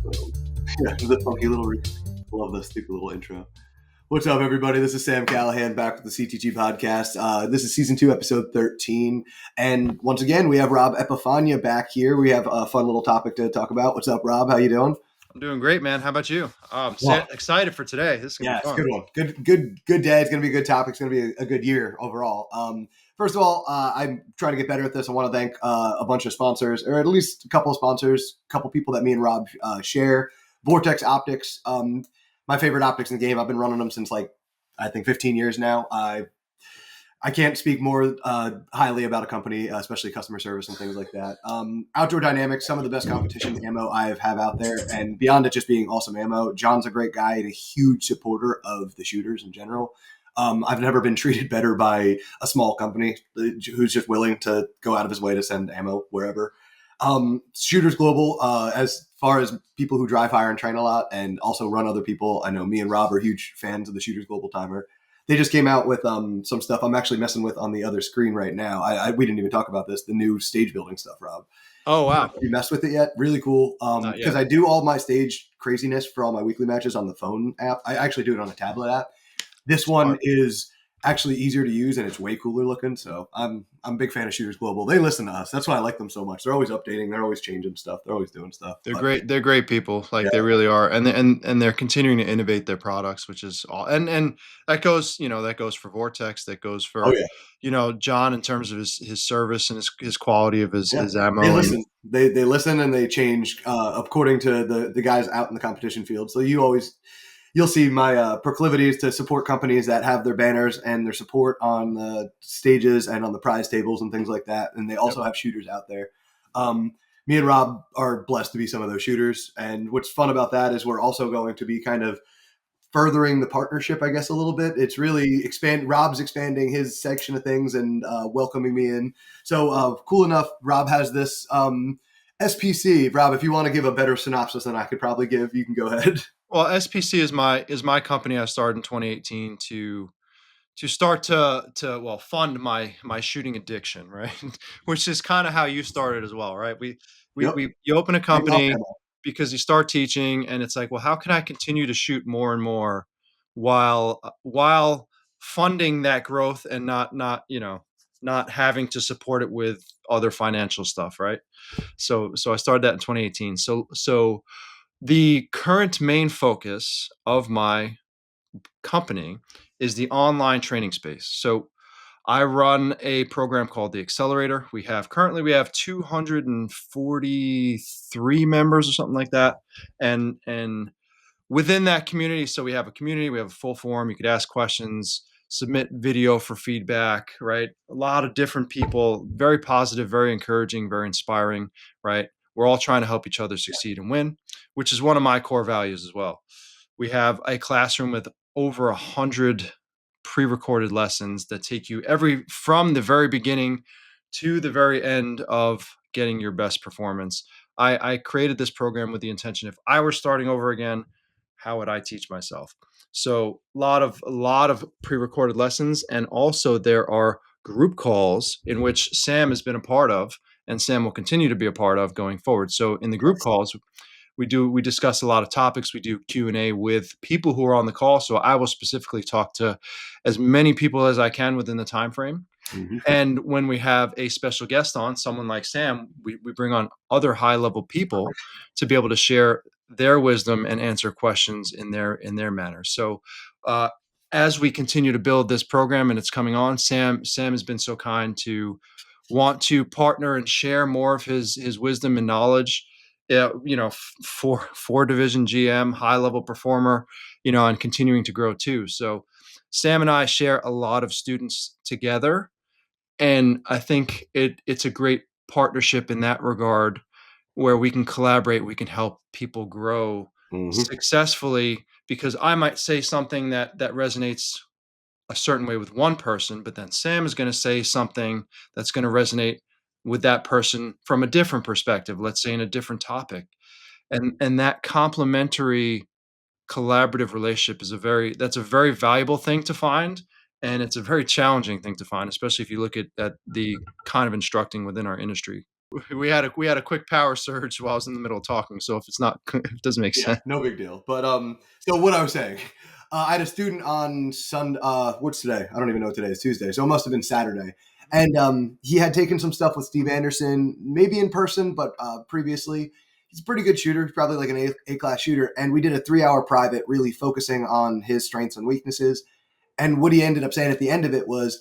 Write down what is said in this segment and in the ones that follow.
Yeah, the funky little. Love this stupid little intro. What's up, everybody? This is Sam Callahan back with the CTG podcast. This is season 2, episode 13. And once again, we have Rob Epifania back here. We have a fun little topic to talk about. What's up, Rob? How you doing? I'm doing great, man. How about you? I'm Well, excited for today. This is gonna yeah, be it's a fun. good one. Good day. It's going to be a good topic. It's going to be a good year overall. First of all, I'm trying to get better at this. I want to thank a bunch of sponsors, or at least a couple of sponsors, a couple people that me and Rob share. Vortex Optics, my favorite optics in the game. I've been running them since I think 15 years now. I can't speak more highly about a company, especially customer service and things like that. Outdoor Dynamics, some of the best competition ammo I have out there. And beyond it just being awesome ammo, John's a great guy and a huge supporter of the shooters in general. I've never been treated better by a small company who's just willing to go out of his way to send ammo wherever. Shooters Global, as far as people who drive fire and train a lot and also run other people, I know me and Rob are huge fans of the Shooters Global timer. They just came out with some stuff I'm actually messing with on the other screen right now. We didn't even talk about this, the new stage building stuff, Rob. Oh, wow. Have you messed with it yet? Really cool. Not yet. Because I do all my stage craziness for all my weekly matches on the phone app. I actually do it on a tablet app. This one is actually easier to use and it's way cooler looking. So I'm a big fan of Shooters Global. They listen to us. That's why I like them so much. They're always updating. They're always changing stuff. They're always doing stuff. They're great. They're great people. They really are. And they're continuing to innovate their products, which is all. And that goes, that goes for Vortex. That goes for, John in terms of his service and his quality of his ammo. They listen. They listen and they change according to the guys out in the competition field. So you'll see my proclivities to support companies that have their banners and their support on the stages and on the prize tables and things like that. And they also have shooters out there. Me and Rob are blessed to be some of those shooters. And what's fun about that is we're also going to be kind of furthering the partnership, I guess, a little bit. It's really Rob's expanding his section of things and welcoming me in. So cool enough, Rob has this SPC. Rob, if you want to give a better synopsis than I could probably give, you can go ahead. Well, SPC is my company. I started in 2018 to start to fund my shooting addiction, right? Which is kind of how you started as well, right? You open a company because you start teaching, and it's like, well, how can I continue to shoot more and more while funding that growth and not having to support it with other financial stuff, right? So I started that in 2018. So the current main focus of my company is the online training space. So I run a program called the Accelerator. Currently we have 243 members or something like that. And within that community, so we have a community, we have a full forum, you could ask questions, submit video for feedback, right? A lot of different people, very positive, very encouraging, very inspiring, right? We're all trying to help each other succeed and win, which is one of my core values as well. We have a classroom with over 100 pre-recorded lessons that take you from the very beginning to the very end of getting your best performance. I created this program with the intention, if I were starting over again, how would I teach myself? So a lot of pre-recorded lessons, and also there are group calls in which Sam has been a part of, and Sam will continue to be a part of going forward. So in the group calls, we discuss a lot of topics. We do Q&A with people who are on the call. So I will specifically talk to as many people as I can within the time frame. Mm-hmm. And when we have a special guest on, someone like Sam, we bring on other high-level people to be able to share their wisdom and answer questions in their manner. So as we continue to build this program and it's coming on, Sam has been so kind to want to partner and share more of his wisdom and knowledge. For division GM, high level performer, and continuing to grow too. So Sam and I share a lot of students together, and I think it's a great partnership in that regard, where we can collaborate, we can help people grow successfully, because I might say something that resonates a certain way with one person, but then Sam is going to say something that's going to resonate with that person from a different perspective, let's say in a different topic. And that complementary collaborative relationship that's a very valuable thing to find. And it's a very challenging thing to find, especially if you look at the kind of instructing within our industry. we had a quick power surge while I was in the middle of talking. So if it's not, if it doesn't make Yeah, sense. no big deal. But so what I was saying, I had a student on Sunday. What's today? I don't even know what today is. Tuesday, so it must have been Saturday. And he had taken some stuff with Steve Anderson, maybe in person, but previously. He's a pretty good shooter, probably like an A class shooter. And we did a 3-hour private, really focusing on his strengths and weaknesses. And what he ended up saying at the end of it was,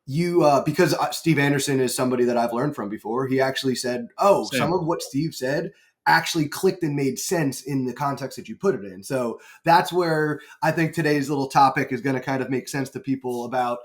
because Steve Anderson is somebody that I've learned from before. He actually said, "Oh, Same. some of what Steve said actually clicked and made sense in the context that you put it in." So that's where I think today's little topic is going to kind of make sense to people about,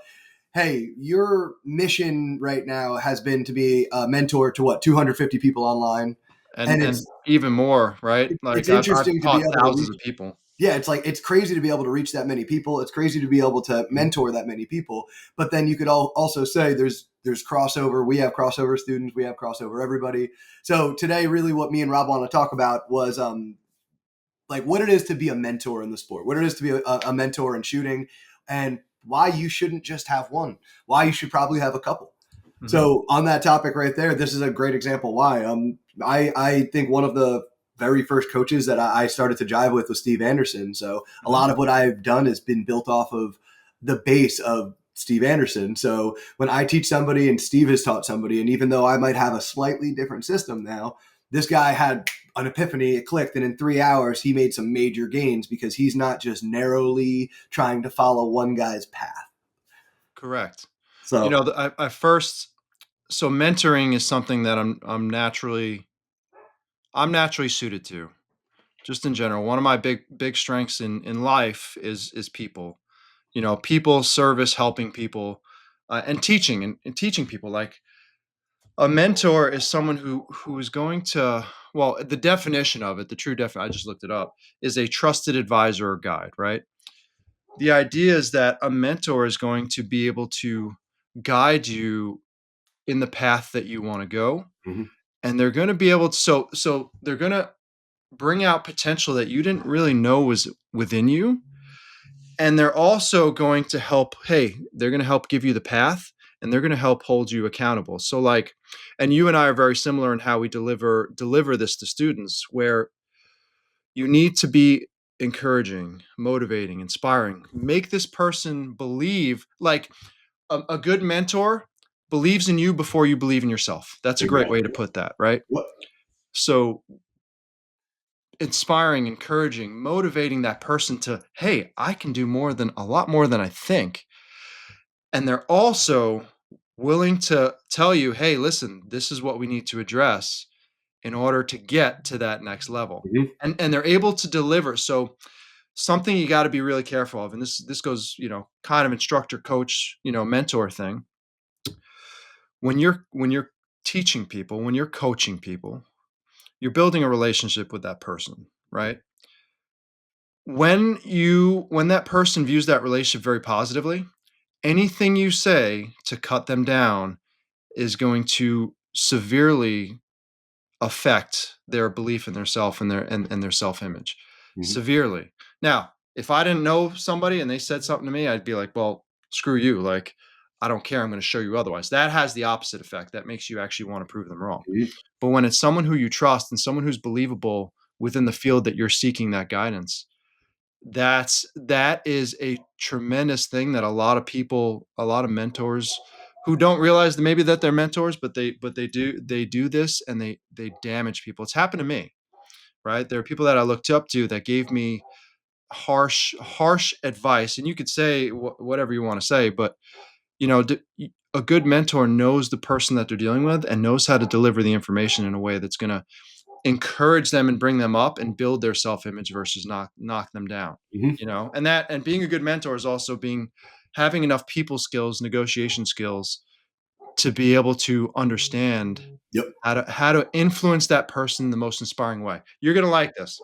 hey, your mission right now has been to be a mentor to 250 people online, and And even more, right? it's Like I've interesting to be taught able to thousands reach. of people. Yeah, it's like it's crazy to be able to reach that many people. It's crazy to be able to mentor that many people. But then you could also say there's crossover. We have crossover students. We have crossover everybody. So today, really, what me and Rob want to talk about was like what it is to be a mentor in the sport, what it is to be a mentor in shooting, and why you shouldn't just have one. Why you should probably have a couple. Hmm. So on that topic right there, this is a great example why. I think one of the very first coaches that I started to jive with was Steve Anderson. So a Hmm. lot of what I've done has been built off of the base of Steve Anderson. So when I teach somebody and Steve has taught somebody, and even though I might have a slightly different system now, this guy had an epiphany, it clicked, and in 3 hours he made some major gains because he's not just narrowly trying to follow one guy's path. Correct. You So know, I first, so mentoring is something that I'm naturally suited to. Just in general, one of my big strengths in life is people. You know, people, service, helping people, and teaching and teaching people. Like a mentor is someone who is going to, well, the definition of it, the true definition, I just looked it up, is a trusted advisor or guide, right? The idea is that a mentor is going to be able to guide you in the path that you want to go, mhm. and they're going to be able to, so they're going to bring out potential that you didn't really know was within you, and they're also going to help, hey, they're going to help give you the path, and they're going to help hold you accountable. So like, and you and I are very similar in how we deliver this to students, where you need to be encouraging, motivating, inspiring, make this person believe. Like a good mentor believes in you before you believe in yourself. That's a great way to Exactly. put that, right? What? So inspiring, encouraging, motivating that person to, hey, I can do a lot more than I think. And they're also willing to tell you, hey, listen, this is what we need to address in order to get to that next level. Mhm. And they're able to deliver. So something you got to be really careful of, and this goes, you know, kind of instructor, coach, you know, mentor thing. When you're teaching people, when you're coaching people, you're building a relationship with that person, right? When that person views that relationship very positively, anything you say to cut them down is going to severely affect their belief in their self and their self-image Mhm. severely. Now, if I didn't know somebody and they said something to me, I'd be like, well, screw you. Like, I don't care. I'm going to show you otherwise. That has the opposite effect. That makes you actually want to prove them wrong. Mhm. But when it's someone who you trust and someone who's believable within the field that you're seeking that guidance, that is a tremendous thing that a lot of people, a lot of mentors who don't realize that maybe that they're mentors, but they do this and they damage people. It's happened to me, right? There are people that I looked up to that gave me harsh advice, and you could say whatever you want to say, but you know, a good mentor knows the person that they're dealing with and knows how to deliver the information in a way that's going to encourage them and bring them up and build their self-image versus knock them down, Mhm. you know. And being a good mentor is also having enough people skills, negotiation skills, to be able to understand Yep. how to influence that person in the most inspiring way. You're going to like this.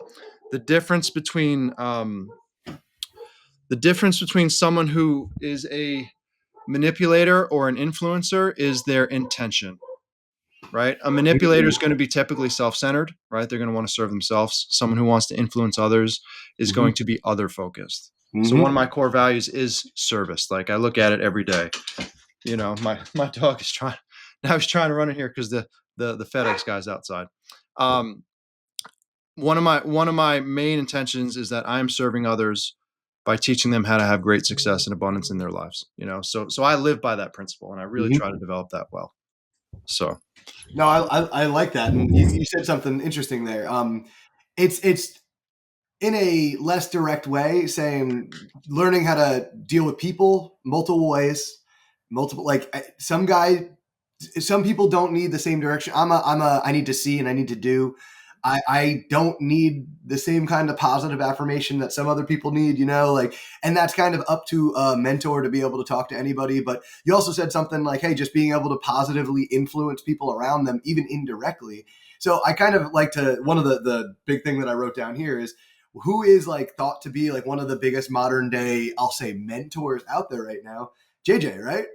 The difference between someone who is a manipulator or an influencer is their intention, right? A manipulator is going to be typically self-centered, right? They're going to want to serve themselves. Someone who wants to influence others is Mhm. going to be other focused. So one Mhm. of my core values is service. Like, I look at it every day. You know, my dog is trying now, he's trying to run in here because the FedEx guys outside. Um, one of my main intentions is that I'm serving others by teaching them how to have great success and abundance in their lives. So I live by that principle, and I really try to Mhm. develop that well. So No, I like that, and you said something interesting there. It's in a less direct way, saying learning how to deal with people multiple ways, multiple like some people don't need the same direction. I need to see and I need to do. I don't need the same kind of positive affirmation that some other people need, like, and that's kind of up to a mentor to be able to talk to anybody. But you also said something like, hey, just being able to positively influence people around them, even indirectly. So I kind of like to, one of the big thing that I wrote down here is who is like thought to be like one of the biggest modern day, I'll say, mentors out there right now. JJ, right?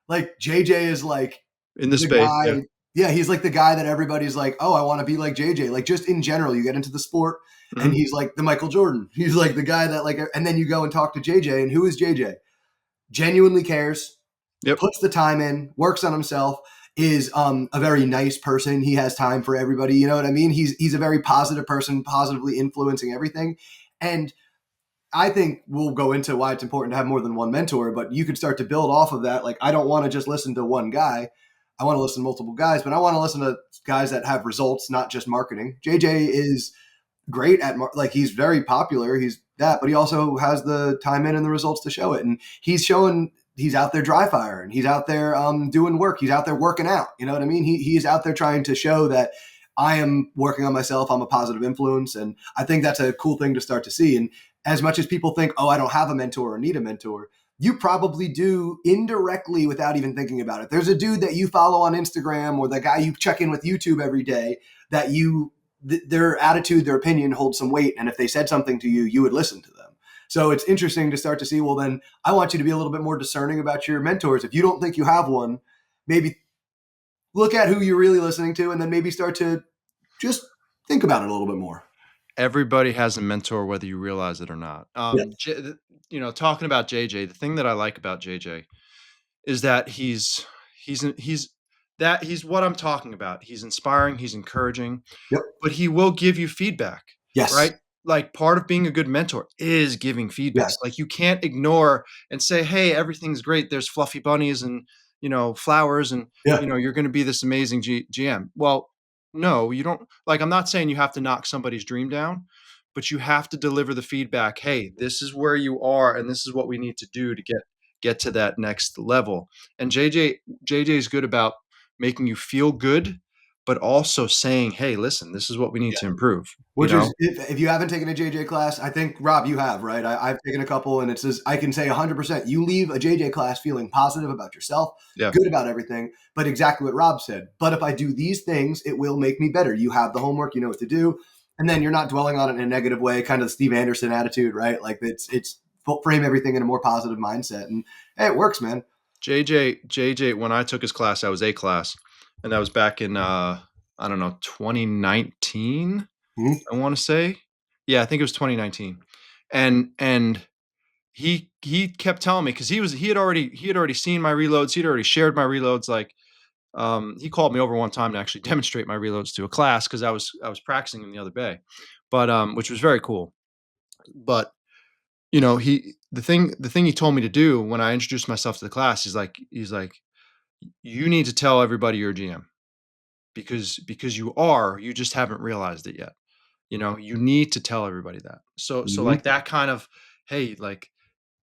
Like JJ is like in this the space, yeah. guy. Yeah, he's like the guy that everybody's like, oh, I want to be like JJ. Like just in general, you get into the sport and Mhm. he's like the Michael Jordan. He's like the guy that like, and then you go and talk to JJ, and who is JJ? Genuinely cares, Yep. puts the time in, works on himself, is a very nice person. He has time for everybody. You know what I mean? He's a very positive person, positively influencing everything. And I think we'll go into why it's important to have more than one mentor, but you could start to build off of that. Like, I don't want to just listen to one guy. I want to listen to multiple guys, but I want to listen to guys that have results, not just marketing. JJ is great at like he's very popular. He's that, but he also has the time in and the results to show it. And he's showing he's out there dry firing. He's out there doing work. He's out there working out. You know what I mean? He's out there trying to show that I am working on myself. I'm a positive influence, and I think that's a cool thing to start to see. And as much as people think, oh, I don't have a mentor or need a mentor, you probably do indirectly without even thinking about it. There's a dude that you follow on Instagram or the guy you check in with YouTube every day that their attitude, their opinion holds some weight. And if they said something to you, you would listen to them. So it's interesting to start to see, well, then I want you to be a little bit more discerning about your mentors. If you don't think you have one, maybe look at who you're really listening to and then maybe start to just think about it a little bit more. Everybody has a mentor, whether you realize it or not. Yeah. Talking about JJ, the thing that I like about JJ is that he's what I'm talking about. He's inspiring, he's encouraging, Yep. but he will give you feedback, Yes. right? Like part of being a good mentor is giving feedback. Yes. Like you can't ignore and say, "Hey, everything's great. There's fluffy bunnies and flowers, and Yeah. you're going to be this amazing GM." Well, no, you don't. Like I'm not saying you have to knock somebody's dream down, but you have to deliver the feedback. Hey, this is where you are, and this is what we need to do to get to that next level. And JJ is good about making you feel good, but also saying, "Hey, listen, this is what we need Yeah. to improve." Which is, if you haven't taken a JJ class, I think, Rob, you have, right? I've taken a couple, and it's just, I can say 100%. You leave a JJ class feeling positive about yourself, Yeah. good about everything, but exactly what Rob said. But if I do these things, it will make me better. You have the homework, you know what to do. And then you're not dwelling on it in a negative way, kind of the Steve Anderson attitude, right? Like it's frame everything in a more positive mindset. And hey, it works, man. JJ, when I took his class, I was A class, and that was back in I don't know, 2019. Mhm. I want to say, yeah, I think it was 2019, and he kept telling me because he had already seen my reloads, he'd already shared my reloads. Like he called me over one time to actually demonstrate my reloads to a class because I was practicing them the other day, but which was very cool. But the thing he told me to do when I introduced myself to the class, he's like, you need to tell everybody you're a GM because you just haven't realized it yet. You need to tell everybody that. So Mhm. like that kind of, hey, like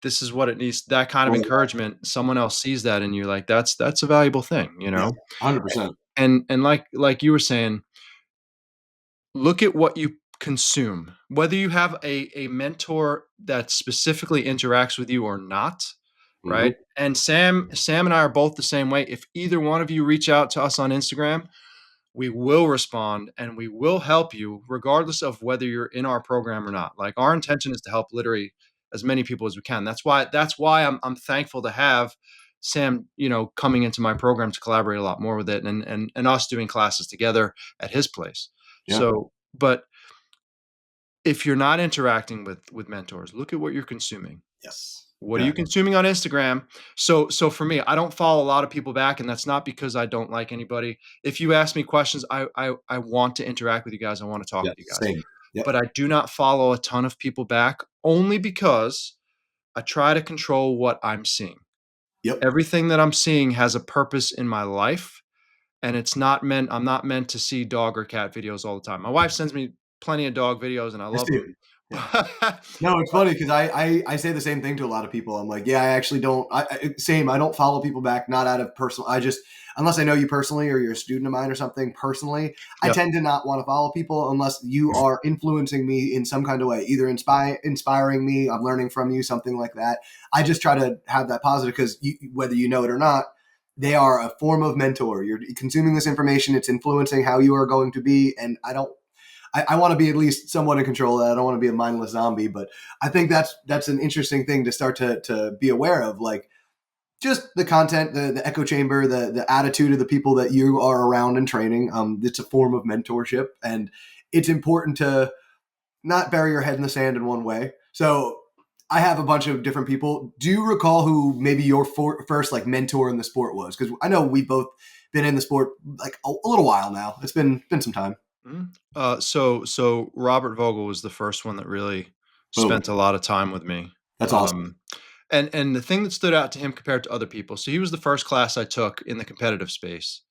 this is what it needs, that kind of encouragement, someone else sees that in you, like that's a valuable thing, Yeah, 100%. and like you were saying, look at what you consume, whether you have a mentor that specifically interacts with you or not, Mhm. right? And Sam and I are both the same way. If either one of you reach out to us on Instagram, we will respond and we will help you regardless of whether you're in our program or not. Like our intention is to help literally as many people as we can. That's why I'm thankful to have Sam, coming into my program to collaborate a lot more with it, and us doing classes together at his place. Yeah. So, but if you're not interacting with mentors, look at what you're consuming. Yes. What are Yeah. you consuming on Instagram? So for me, I don't follow a lot of people back, and that's not because I don't like anybody. If you ask me questions, I want to interact with you guys. I want to talk Yeah. with you guys. Same. Yep. But I do not follow a ton of people back only because I try to control what I'm seeing. Yep. Everything that I'm seeing has a purpose in my life, and I'm not meant to see dog or cat videos all the time. My wife sends me plenty of dog videos and I I love see them. it. Yeah. No, it's funny because I say the same thing to a lot of people. I'm like, yeah, I actually don't. Same. I don't follow people back, not out of personal. I just unless I know you personally or you're a student of mine or something personally, I Yep. tend to not want to follow people unless you are influencing me in some kind of way, either inspiring me, I'm learning from you, something like that. I just try to have that positive because whether you know it or not, they are a form of mentor. You're consuming this information; it's influencing how you are going to be, and I don't. I want to be at least somewhat in control of that. I don't want to be a mindless zombie, but I think that's an interesting thing to start to be aware of, like just the content, the echo chamber, the attitude of the people that you are around and training. It's a form of mentorship, and it's important to not bury your head in the sand in one way. So I have a bunch of different people. Do you recall who maybe your first like mentor in the sport was? Because I know we both been in the sport like a little while now. It's been some time. Mhm. So Robert Vogel was the first one that really Boom. spent a lot of time with me. That's awesome. Um, and the thing that stood out to him compared to other people, so he was the first class I took in the competitive space.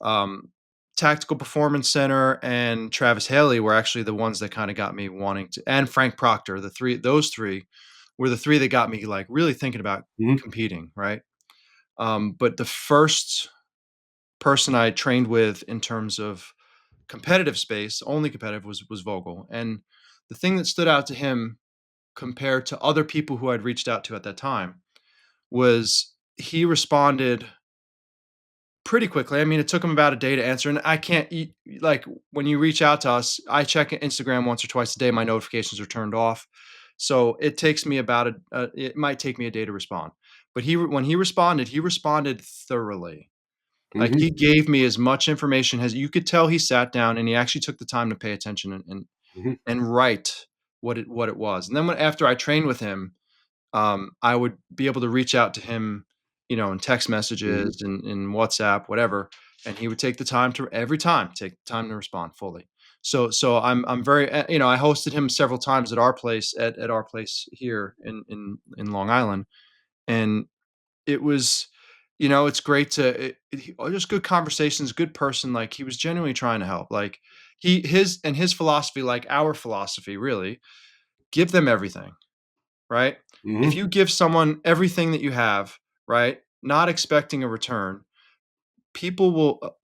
Um, Tactical Performance Center and Travis Haley were actually the ones that kind of got me wanting to, and Frank Proctor, those three were the three that got me like really thinking about Hmm. competing, right? But the first person I trained with in terms of competitive space, only competitive, was Vogel. And the thing that stood out to him compared to other people who I'd reached out to at that time was he responded pretty quickly. I mean, it took him about a day to answer, and I can't eat like when you reach out to us, I check Instagram once or twice a day. My notifications are turned off, so it takes me about it might take me a day to respond. But when he responded thoroughly. Like, Hmm. he gave me as much information as you could tell. He sat down and he actually took the time to pay attention Hmm. and write what it was. And then after I trained with him, I would be able to reach out to him, in text Hmm. messages and in WhatsApp, whatever, and he would take the time to every time take the time to respond fully. So I'm very I hosted him several times at our place at our place here in Long Island, and it was, it's great just good conversations, good person. Like, he was genuinely trying to help. Like, his philosophy, like our philosophy, really, give them everything, right? If Hmm. you give someone everything that you have, right, not expecting a return, people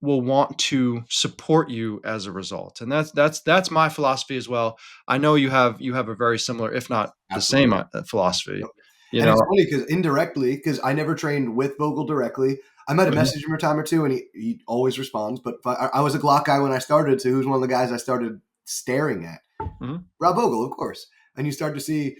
will want to support you as a result. And that's my philosophy as well. I know you have a very similar, if not the same, Absolutely. philosophy. Yep. You And it's know. funny because indirectly, because I never trained with Vogel directly. I might have Mhm, messaged him a time or two, and he always responds. But I was a Glock guy when I started, so he was one of the guys I started staring at. mhm, Rob Vogel, of course. And you start to see,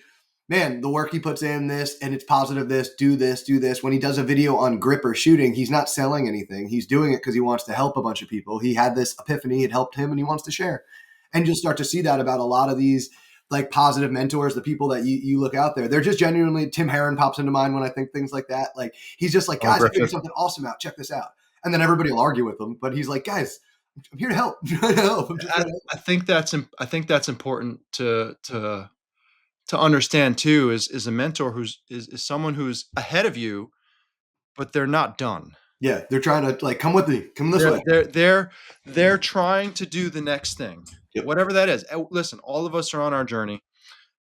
man, the work he puts in this, and it's positive this, do this, do this. When he does a video on grip or shooting, he's not selling anything. He's doing it because he wants to help a bunch of people. He had this epiphany, it helped him, and he wants to share. And you'll start to see that about a lot of these like positive mentors, the people that you look out there. They're just genuinely, Tim Herron pops into mind when I think things like that. Like, he's just like, Paul guys, I figured Griffith. something awesome out. Check this out. And then everybody will argue with him. But he's like, guys, I'm here to help. I'm trying to help. I'm just I, trying to help. I think that's important to understand too. Is a mentor is someone who's ahead of you, but they're not done. Yeah, they're trying to like come with me, come this They're way. they're they're they're trying to do the next thing, Yep. whatever that is. Listen, all of us are on our journey,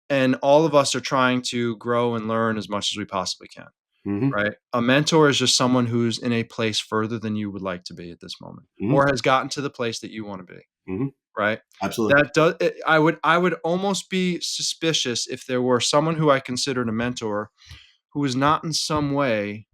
and all of us are trying to grow and learn as much as we possibly can. Hmm. Right? A mentor is just someone who's in a place further than you would like to be at this moment, Hmm. or has gotten to the place that you want to be. Hmm. Right? Absolutely. That does. I would almost be suspicious if there were someone who I considered a mentor who is not in some way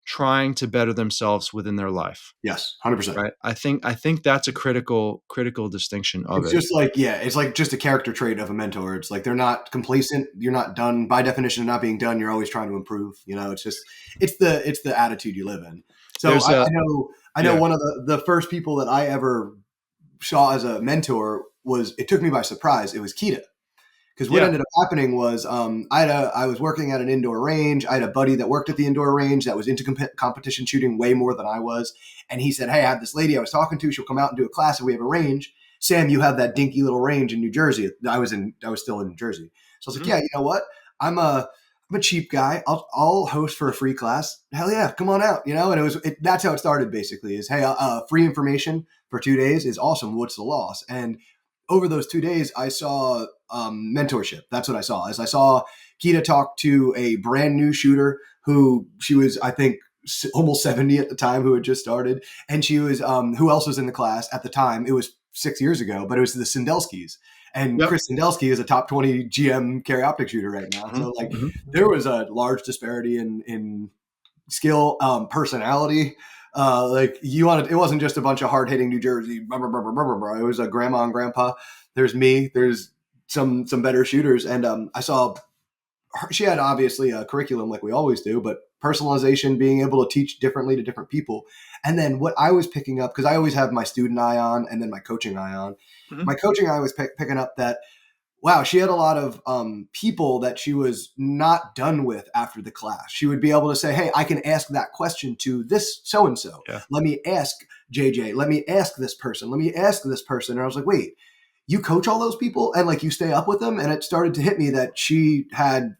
trying to better themselves within their life. Yes, 100%. Right? I think that's a critical distinction of It's it. just like, yeah, it's like just a character trait of a mentor. It's like they're not complacent. You're not done by definition of not being done. You're always trying to improve. It's just it's the attitude you live in. So There's a I know yeah. one of the first people that I ever saw as a mentor was it took me by surprise. It was Kita. Because what Yeah. ended up happening was I was working at an indoor range. I had a buddy that worked at the indoor range that was into competition shooting way more than I was. And he said, hey, I have this lady I was talking to. She'll come out and do a class if we have a range. Sam, you have that dinky little range in New Jersey. I was still in New Jersey. So I was like, Mhm. yeah, you know what? I'm a cheap guy. I'll host for a free class. Hell yeah, come on out. And that's how it started basically is, hey, free information for 2 days is awesome. What's the loss? And over those 2 days, I saw mentorship. That's what I saw. As I saw Kita talk to a brand new shooter who she was, I think, almost 70 at the time, who had just started, and she was who else was in the class at the time? It was 6 years ago, but it was the Sindelskis. And Yep. Chris Sindelski is a top 20 GM carry optic shooter right now. Mhm. So like Mhm. there was a large disparity in skill, personality. Like you wanted, it wasn't just a bunch of hard hitting New Jersey. Blah, blah, blah, blah, blah, blah. It was a grandma and grandpa. There's me. There's some better shooters, and I saw she had obviously a curriculum like we always do, but personalization, being able to teach differently to different people. And then what I was picking up, because I always have my student eye on and then my coaching eye on. Mhm. My coaching eye was picking up that wow, she had a lot of people that she was not done with after the class. She would be able to say, hey, I can ask that question to this so and so. Yeah. Let me ask JJ. Let me ask this person. Let me ask this person. And I was like, wait, you coach all those people and like you stay up with them? And it started to hit me that she had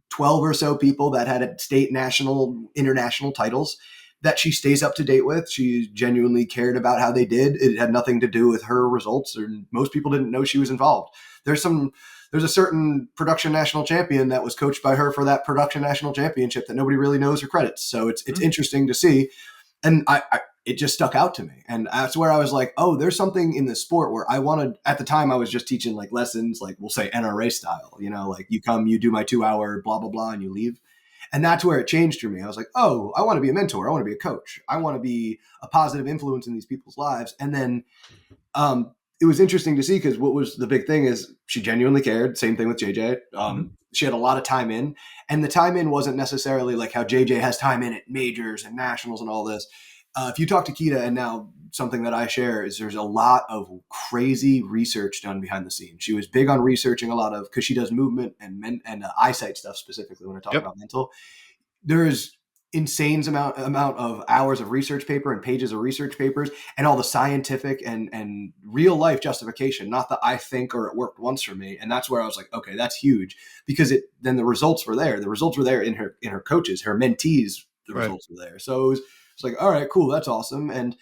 12 or so people that had state, national, international titles that she stays up to date with. She genuinely cared about how they did. It had nothing to do with her results, or most people didn't know she was involved. There's a certain production national champion that was coached by her for that production national championship that nobody really knows her credits. So it's Mhm. interesting to see. And it just stuck out to me. And that's where I was like, oh, there's something in the sport where I wanted, at the time I was just teaching like lessons, like we'll say NRA style, like you come, you do my 2 hour blah, blah, blah, and you leave. And that's where it changed for me. I was like, oh, I want to be a mentor. I want to be a coach. I want to be a positive influence in these people's lives. And then it was interesting to see because what was the big thing is she genuinely cared. Same thing with JJ. Mhm. She had a lot of time in, and the time in wasn't necessarily like how JJ has time in at majors and nationals and all this. If you talk to Kita, and now something that I share is there's a lot of crazy research done behind the scenes. She was big on researching a lot of because she does movement and eyesight stuff specifically when I talk Yep. about mental. There's insane amount of hours of research paper and pages of research papers and all the scientific and real life justification, not that I think or it worked once for me. And that's where I was like, okay, that's huge because then the results were there. The results were there in her coaches, her mentees, the Right. results were there. So it's like, all right, cool, that's awesome. And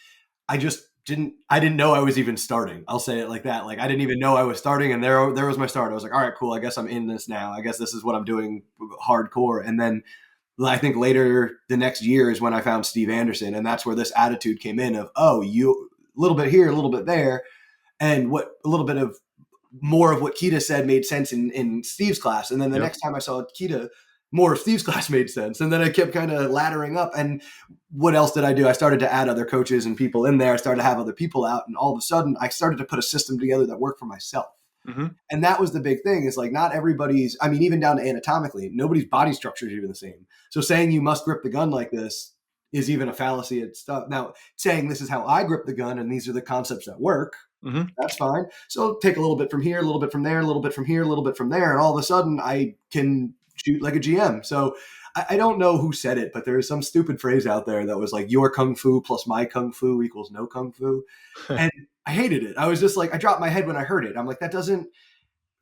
I didn't know I was even starting. I'll say it like that. Like I didn't even know I was starting, and there was my start. I was like, all right, cool. I guess I'm in this now. I guess this is what I'm doing hardcore. And then I think later the next year is when I found Steve Anderson, and that's where this attitude came in of, oh, you a little bit here, a little bit there, and what a little bit of more of what Kita said made sense in Steve's class, and then the Yep. next time I saw Kita, more of Steve's class made sense, and then I kept kind of laddering up. And what else did I do? I started to add other coaches and people in there. I started to have other people out, and all of a sudden, I started to put a system together that worked for myself. Mhm. And that was the big thing is like not everybody's, I mean, even down to anatomically, nobody's body structure is even the same. So saying you must grip the gun like this is even a fallacy and stuff. Now, saying this is how I grip the gun and these are the concepts that work, Mhm. that's fine. So take a little bit from here, a little bit from there, a little bit from here, a little bit from there. And all of a sudden I can shoot like a GM. So I don't know who said it, but there is some stupid phrase out there that was like your kung fu plus my kung fu equals no kung fu. And I hated it. I was just like, I dropped my head when I heard it. I'm like, that doesn't,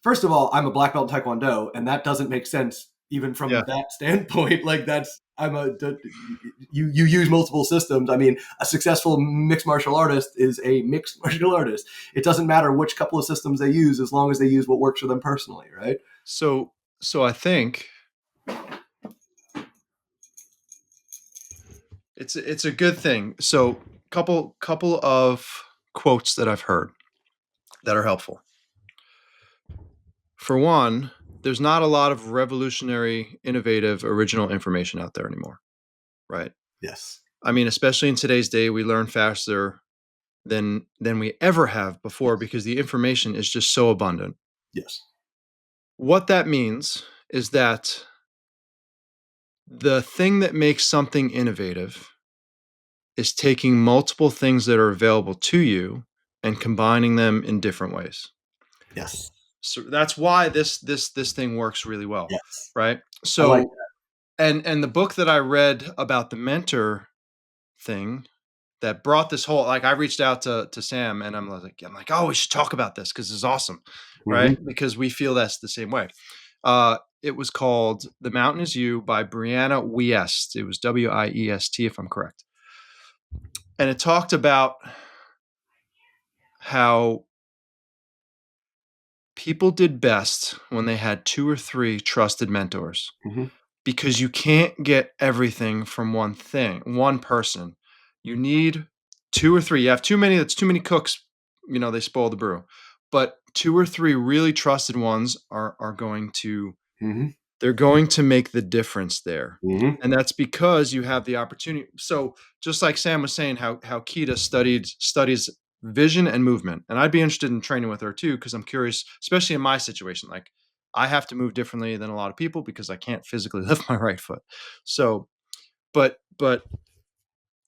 first of all, I'm a black belt in Taekwondo, and that doesn't make sense even Yeah. from that standpoint. Like that's you use multiple systems. I mean, a successful mixed martial artist is a mixed martial artist. It doesn't matter which couple of systems they use as long as they use what works for them personally, right? So I think it's a good thing. So couple of quotes that I've heard that are helpful. For one, there's not a lot of revolutionary, innovative, original information out there anymore, right? Yes. I mean, especially in today's day, we learn faster than we ever have before Yes. because the information is just so abundant. Yes. What that means is that the thing that makes something innovative is taking multiple things that are available to you and combining them in different ways. Yes. So that's why this thing works really well, Yes. right? I like So and the book that I read about the mentor thing that brought this whole, like, I reached out to Sam and I'm like, oh, we should talk about this because it's awesome, that. right? Because we feel that's the same way. It was called "The Mountain Is You" by Brianna Wiest. It was Wiest, if I'm correct, and it talked about how people did best when they had two or three trusted mentors, Hmm. because you can't get everything from one person. You need two or three. You have too many, that's too many cooks, they spoil the brew. But two or three really trusted ones are going to, Hmm. they're going to make the difference there. Hmm. And that's because you have the opportunity. So just like Sam was saying, how Kita studies vision and movement. And I'd be interested in training with her too, because I'm curious, especially in my situation. Like, I have to move differently than a lot of people because I can't physically lift my right foot. So, but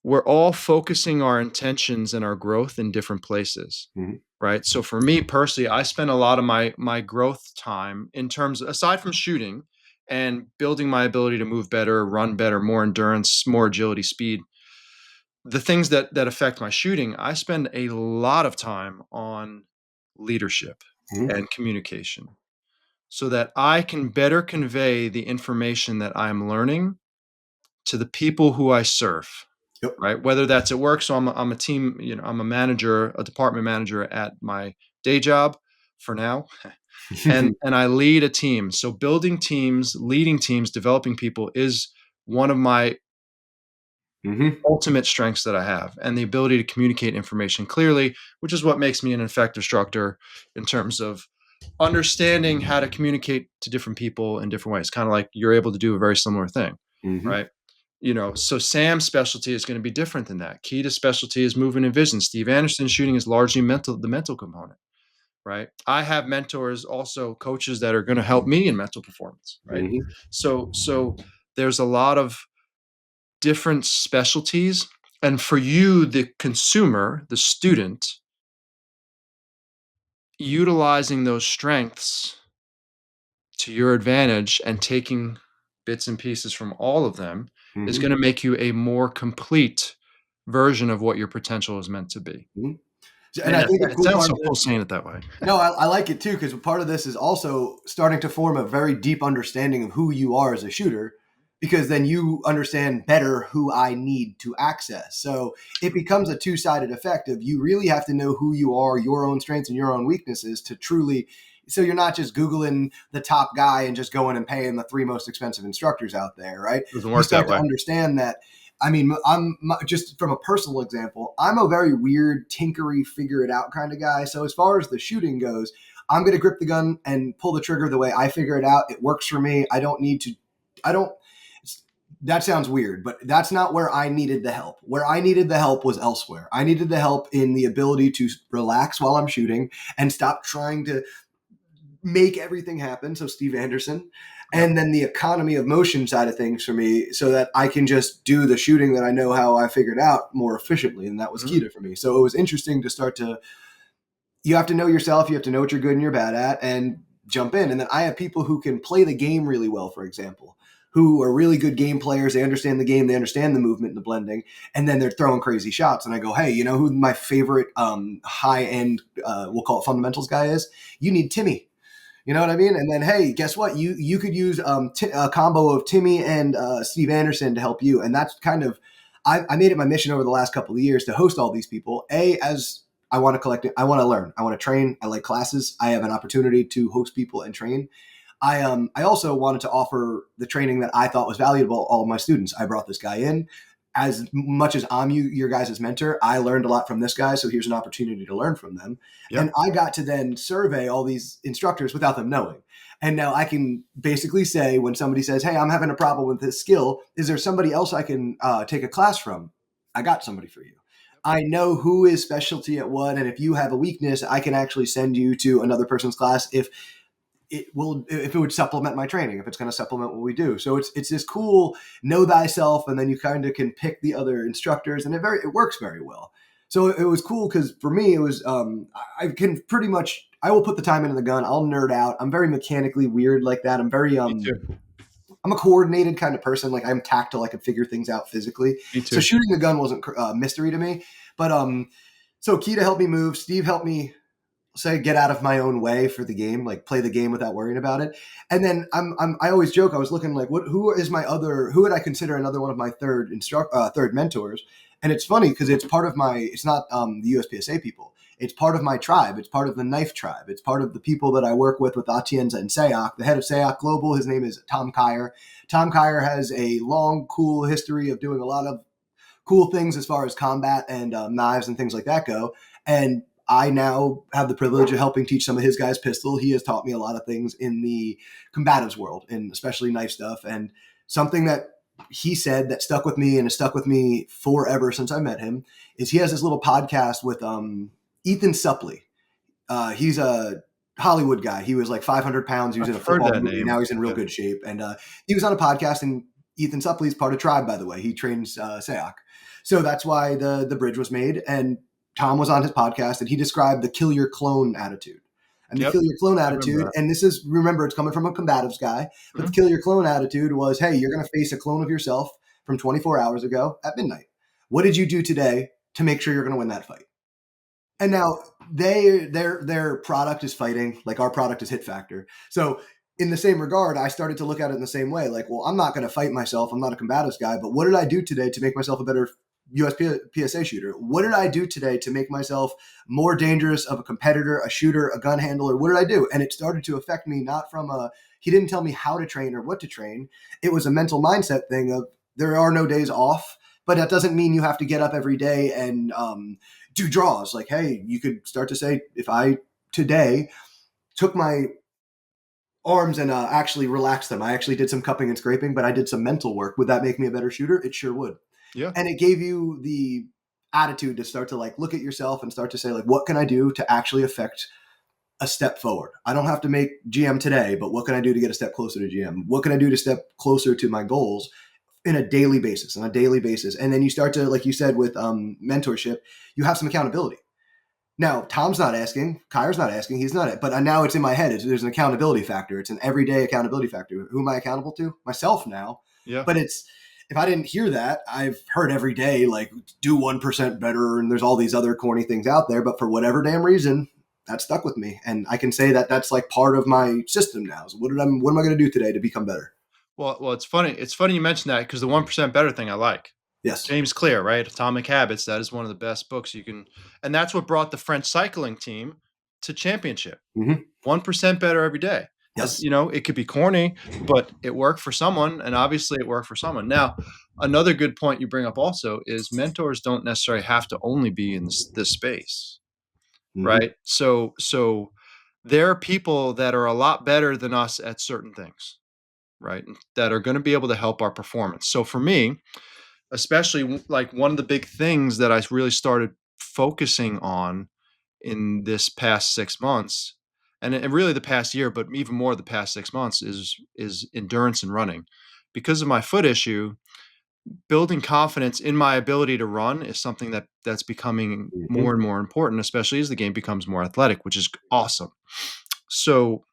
we're all focusing our intentions and our growth in different places. Hmm. Right. So for me personally, I spend a lot of my growth time in terms, aside from shooting and building my ability to move better, run better, more endurance, more agility, speed, the things that affect my shooting, I spend a lot of time on leadership Hmm. and communication so that I can better convey the information that I'm learning to the people who I serve, Yep. right? Whether that's at work. So I'm a team, I'm a manager, a department manager at my day job for now. And I lead a team. So building teams, leading teams, developing people is one of my Hmm. ultimate strengths that I have, and the ability to communicate information clearly, which is what makes me an effective instructor in terms of understanding how to communicate to different people in different ways. Kind of like you're able to do a very similar thing, Hmm. right? So Sam's specialty is going to be different than that. Key specialty is movement and vision. Steve Anderson's shooting is largely the mental component, right? I have mentors, also coaches that are going to help me in mental performance, right? Hmm. So there's a lot of different specialties. And for you, the consumer, the student, utilizing those strengths to your advantage and taking bits and pieces from all of them is Hmm. going to make you a more complete version of what your potential is meant to be. Hmm. And Man, I think a it cool sounds part so of cool this. saying it that way. No, I like it too, because part of this is also starting to form a very deep understanding of who you are as a shooter, because then you understand better who I need to access. So it becomes a two-sided effect of you really have to know who you are, your own strengths and your own weaknesses to truly. So you're not just Googling the top guy and just going and paying the three most expensive instructors out there, right? Doesn't You work start that to way. understand that. I mean, just from a personal example, I'm a very weird, tinkery, figure it out kind of guy. So as far as the shooting goes, I'm going to grip the gun and pull the trigger the way I figure it out. It works for me. I don't need to, I don't, that sounds weird, but that's not where I needed the help. Where I needed the help was elsewhere. I needed the help in the ability to relax while I'm shooting and stop trying to make everything happen. So Steve Anderson, Yep. and then the economy of motion side of things for me, so that I can just do the shooting that I know how I figured out more efficiently. And that was key Mhm. to for me. So it was interesting to start to, you have to know yourself, you have to know what you're good and you're bad at, and jump in. And then I have people who can play the game really well, for example, who are really good game players. They understand the game, they understand the movement and the blending, and then they're throwing crazy shots. And I go, hey, you know who my favorite high end, we'll call it fundamentals guy is? You need Timmy. You know what I mean? And then, hey, guess what? You could use a combo of Timmy and Steve Anderson to help you. And that's kind of, I made it my mission over the last couple of years to host all these people. As I want to collect it, I want to learn, I want to train, I like classes. I have an opportunity to host people and train. I also wanted to offer the training that I thought was valuable to all of my students. I brought this guy in. As much as I'm your guys' mentor, I learned a lot from this guy. So here's an opportunity to learn from them. And Yep. I got to then survey all these instructors without them knowing. And now I can basically say, when somebody says, hey, I'm having a problem with this skill, is there somebody else I can take a class from? I got somebody for you. I know who is specialty at what. And if you have a weakness, I can actually send you to another person's class if it would supplement my training, if it's going to supplement what we do. So it's this cool know thyself, and then you kind of can pick the other instructors, and it works very well. So it was cool because for me, it was, I can pretty much, I will put the time into the gun. I'll nerd out. I'm very mechanically weird like that. I'm very, Me too. I'm a coordinated kind of person. Like I'm tactile. I can figure things out physically. Me So too. shooting the gun wasn't a mystery to me. But so Keita helped me move. Steve helped me say get out of my own way for the game, like play the game without worrying about it. And then I always joke. I was looking like, who is my other? Who would I consider another one of my third mentors? And it's funny because it's part of my. It's not the USPSA people. It's part of my tribe. It's part of the knife tribe. It's part of the people that I work with Atienza and SEAC. The head of SEAC Global, his name is Tom Kyer. Tom Kyer has a long, cool history of doing a lot of cool things as far as combat and knives and things like that go. And I now have the privilege of helping teach some of his guys pistol. He has taught me a lot of things in the combatives world, and especially knife stuff. And something that he said that stuck with me and has stuck with me forever since I met him is he has this little podcast with Ethan Suplee. He's a Hollywood guy. He was like 500 pounds. He was in a I've heard football that movie. name. Now he's in real Yeah. good shape. And he was on a podcast, and Ethan Suplee is part of Tribe, by the way. He trains SEAC. So that's why the bridge was made. And Tom was on his podcast, and he described the kill your clone attitude. And the Yep. kill your clone I remember attitude, that. and this is, remember, it's coming from a combatives guy, but the Mhm. kill your clone attitude was, hey, you're going to face a clone of yourself from 24 hours ago at midnight. What did you do today to make sure you're going to win that fight? And now their product is fighting, like our product is hit factor. So in the same regard, I started to look at it in the same way. Like, well, I'm not going to fight myself. I'm not a combatives guy, but what did I do today to make myself a better PSA shooter? What did I do today to make myself more dangerous of a competitor, a shooter, a gun handler? What did I do? And it started to affect me, not from he didn't tell me how to train or what to train. It was a mental mindset thing of there are no days off, but that doesn't mean you have to get up every day and do draws. Like, hey, you could start to say, if I today took my arms and actually relaxed them, I actually did some cupping and scraping, but I did some mental work. Would that make me a better shooter? It sure would. Yeah. And it gave you the attitude to start to like look at yourself and start to say, like, what can I do to actually affect a step forward? I don't have to make GM today, but what can I do to get a step closer to GM? What can I do to step closer to my goals in a daily basis, on a daily basis? And then you start to, like you said, with mentorship, you have some accountability. Now, Tom's not asking, Kyre's not asking, he's not, but now it's in my head. There's an accountability factor. It's an everyday accountability factor. Who am I accountable to? Myself now. Yeah. But it's, if I didn't hear that, I've heard every day, like, do 1% better. And there's all these other corny things out there. But for whatever damn reason, that stuck with me. And I can say that that's like part of my system now. So what am I going to do today to become better? Well, it's funny. It's funny you mentioned that because the 1% better thing I like. Yes. James Clear, right? Atomic Habits. That is one of the best books you can, and that's what brought the French cycling team to championship. Mm-hmm. 1% better every day. Yes. You know, it could be corny, but it worked for someone, and obviously it worked for someone. Now, another good point you bring up also is mentors don't necessarily have to only be in this space, Mm-hmm. right? So there are people that are a lot better than us at certain things, right? That are going to be able to help our performance. So for me, especially like one of the big things that I really started focusing on in this past 6 months, and really the past year, but even more the past 6 months is endurance and running. Because of my foot issue, building confidence in my ability to run is something that's becoming Mm-hmm. more and more important, especially as the game becomes more athletic, which is awesome. So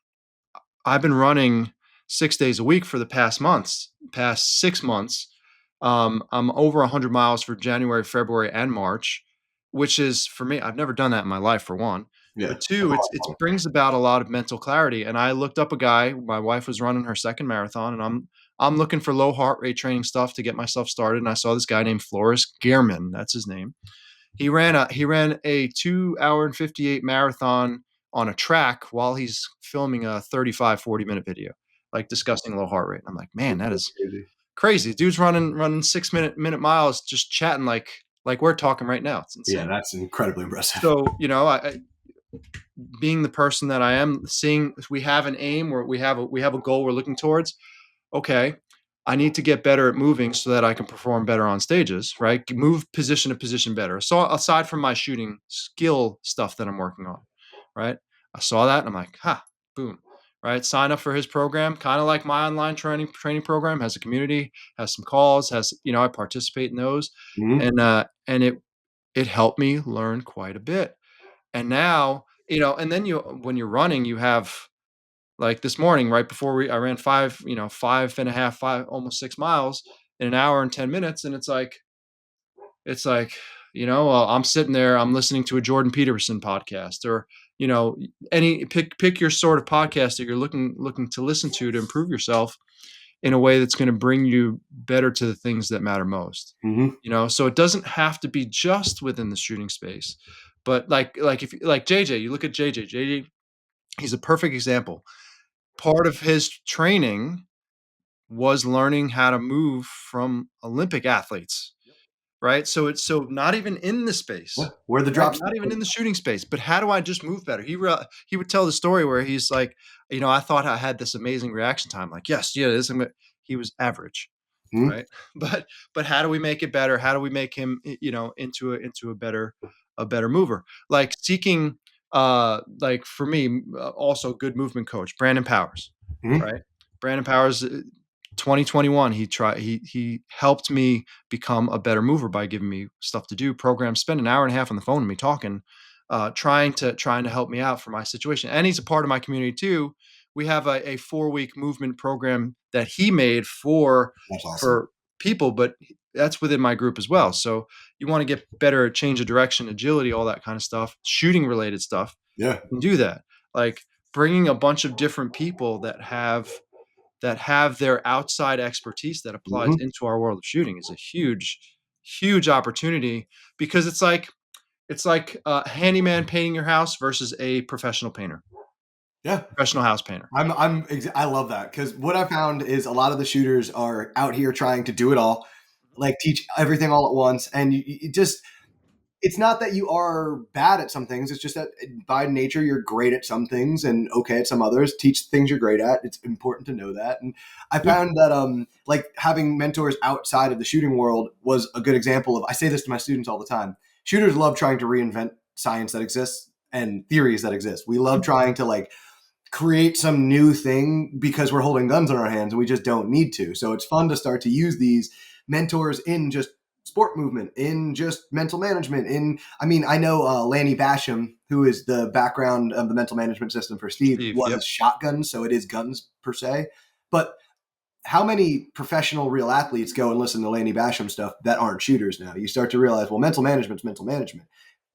I've been running 6 days a week for the past 6 months. I'm over 100 miles for January, February, and March, which is for me. I've never done that in my life. For one, Yeah. but two, it brings about a lot of mental clarity. And I looked up a guy. My wife was running her second marathon, and I'm looking for low heart rate training stuff to get myself started. And I saw this guy named Floris Gehrman. That's his name. He ran a 2 hour and 58 marathon on a track while he's filming a 35-40 minute video, like discussing low heart rate. I'm like, man, that That's is crazy. crazy. Dude's running 6 minute miles, just chatting like we're talking right now. It's Yeah, insane. that's incredibly impressive. So, I being the person that I am, seeing we have an aim, or we have a goal we're looking towards. Okay, I need to get better at moving so that I can perform better on stages, right? Move position to position better. So aside from my shooting skill stuff that I'm working on, right? I saw that and I'm like, boom, right? Sign up for his program, kind of like my online training program, has a community, has some calls, I participate in those. Mm-hmm. And it it helped me learn quite a bit. And now, and then when you're running, you have, like this morning, right before I ran 5.5, 5, almost 6 miles in an hour and 10 minutes. And it's like, I'm sitting there, I'm listening to a Jordan Peterson podcast, or, any pick your sort of podcast that you're looking to listen to improve yourself in a way that's going to bring you better to the things that matter most. Mm-hmm. So it doesn't have to be just within the shooting space, but if like JJ, you look at JJ, he's a perfect example. Part of his training was learning how to move from Olympic athletes, right? So it's so not even in the Yeah. space, Where the right? drops. Not even in the shooting space, but how do I just move better? He would tell the story where he's like, I thought I had this amazing reaction time. Like, yes, yeah, he was average, Mhm. right? But how do we make it better? How do we make him, into a better mover? Like seeking, like for me, also good movement coach, Brandon Powers, Mhm. right? Brandon Powers, 2021, he helped me become a better mover by giving me stuff to do, programs, spend an hour and a half on the phone with me talking, trying to help me out for my situation. And he's a part of my community too. We have a 4-week movement program that he made That's awesome. for people, but that's within my group as well. So you want to get better at change of direction, agility, all that kind of stuff, shooting related stuff, Yeah. you can do that. Like bringing a bunch of different people that have their outside expertise that applies Mhm. into our world of shooting is a huge, huge opportunity, because it's like a handyman painting your house versus a professional painter, Yeah. professional house painter. I love that because what I found is a lot of the shooters are out here trying to do it all, like teach everything all at once, and you just it's not that you are bad at some things. It's just that by nature you're great at some things and okay at some others. Teach things you're great at. It's important to know that. And I Yeah. found that like having mentors outside of the shooting world was a good example of. I say this to my students all the time. Shooters love trying to reinvent science that exists and theories that exist. We love trying to like create some new thing because we're holding guns in our hands and we just don't need to. So it's fun to start to use these mentors in just sport movement, in just mental management. I mean, I know Lanny Basham, who is the background of the mental management system for Steve, Steve, was yep. shotgun, so it is guns per se. But how many professional real athletes go and listen to Lanny Basham stuff that aren't shooters now? You start to realize, well, mental management's mental management.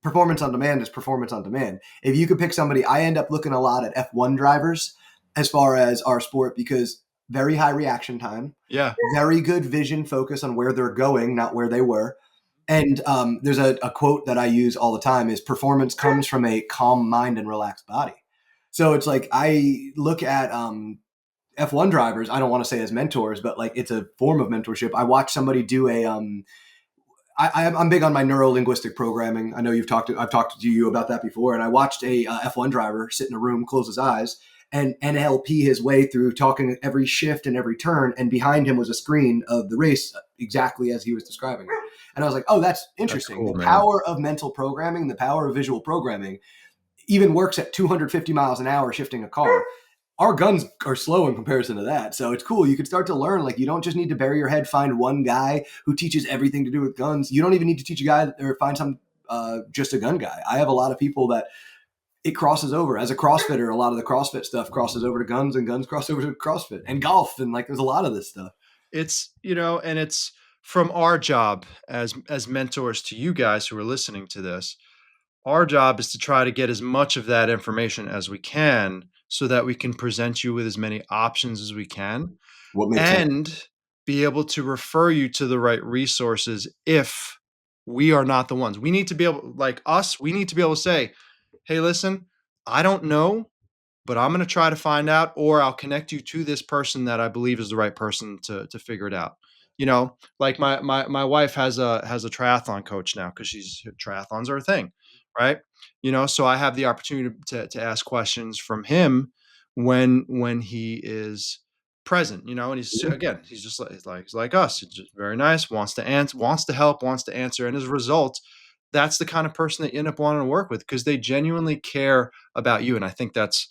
Performance on demand is performance on demand. If you could pick somebody, I end up looking a lot at F1 drivers as far as our sport because very high reaction time, Yeah. very good vision focus on where they're going, not where they were. And there's a quote that I use all the time is performance comes from a calm mind and relaxed body. So it's like I look at F1 drivers, I don't want to say as mentors, but like it's a form of mentorship. I watched somebody do a I'm big on my neuro linguistic programming. I know I've talked to you about that before, and I watched a F1 driver sit in a room, close his eyes, and NLP his way through talking every shift and every turn, and behind him was a screen of the race exactly as he was describing it. And I was like, oh, that's That's interesting. cool, The man. power of mental programming, the power of visual programming, even works at 250 miles an hour shifting a car. Our guns are slow in comparison to that. So it's cool. You can start to learn. Like, you don't just need to bury your head, find one guy who teaches everything to do with guns. You don't even need to teach a guy or find some just a gun guy. I have a lot of people that it crosses over. As a CrossFitter, a lot of the CrossFit stuff crosses over to guns and guns cross over to CrossFit and golf. And like, there's a lot of this stuff. And it's from our job as mentors to you guys who are listening to this. Our job is to try to get as much of that information as we can so that we can present you with as many options as we can What makes sense? and be able to refer you to the right resources if we are not the ones. We need to be able, like us, we need to be able to say, hey, listen, I don't know, but I'm going to try to find out, or I'll connect you to this person that I believe is the right person to figure it out. Like my wife has a triathlon coach now because triathlons are a thing, right? So I have the opportunity to ask questions from him when he is present, and he's just like us. He's just very nice, wants to answer, wants to help, wants to answer, and as a result, that's the kind of person that you end up wanting to work with because they genuinely care about you. And I think that's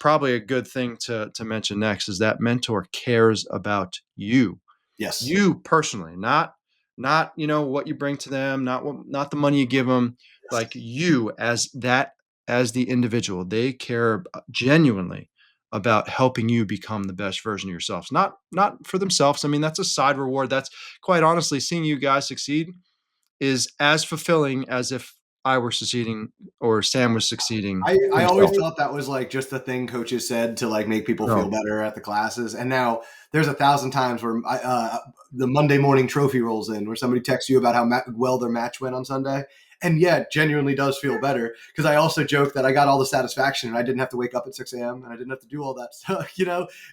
probably a good thing to mention next is that mentor cares about you, Yes. you personally, not, what you bring to them, not the money you give them, like you as the individual. They care genuinely about helping you become the best version of yourselves, not for themselves. I mean, that's a side reward. That's quite honestly, seeing you guys succeed is as fulfilling as if I were succeeding or Sam was succeeding I always himself. thought that was like just the thing coaches said to like make people feel No, better at the classes. And now there's 1,000 times where the Monday morning trophy rolls in where somebody texts you about how well their match went on Sunday. And yeah, it genuinely does feel better because I also joke that I got all the satisfaction and I didn't have to wake up at 6 a.m. and I didn't have to do all that stuff.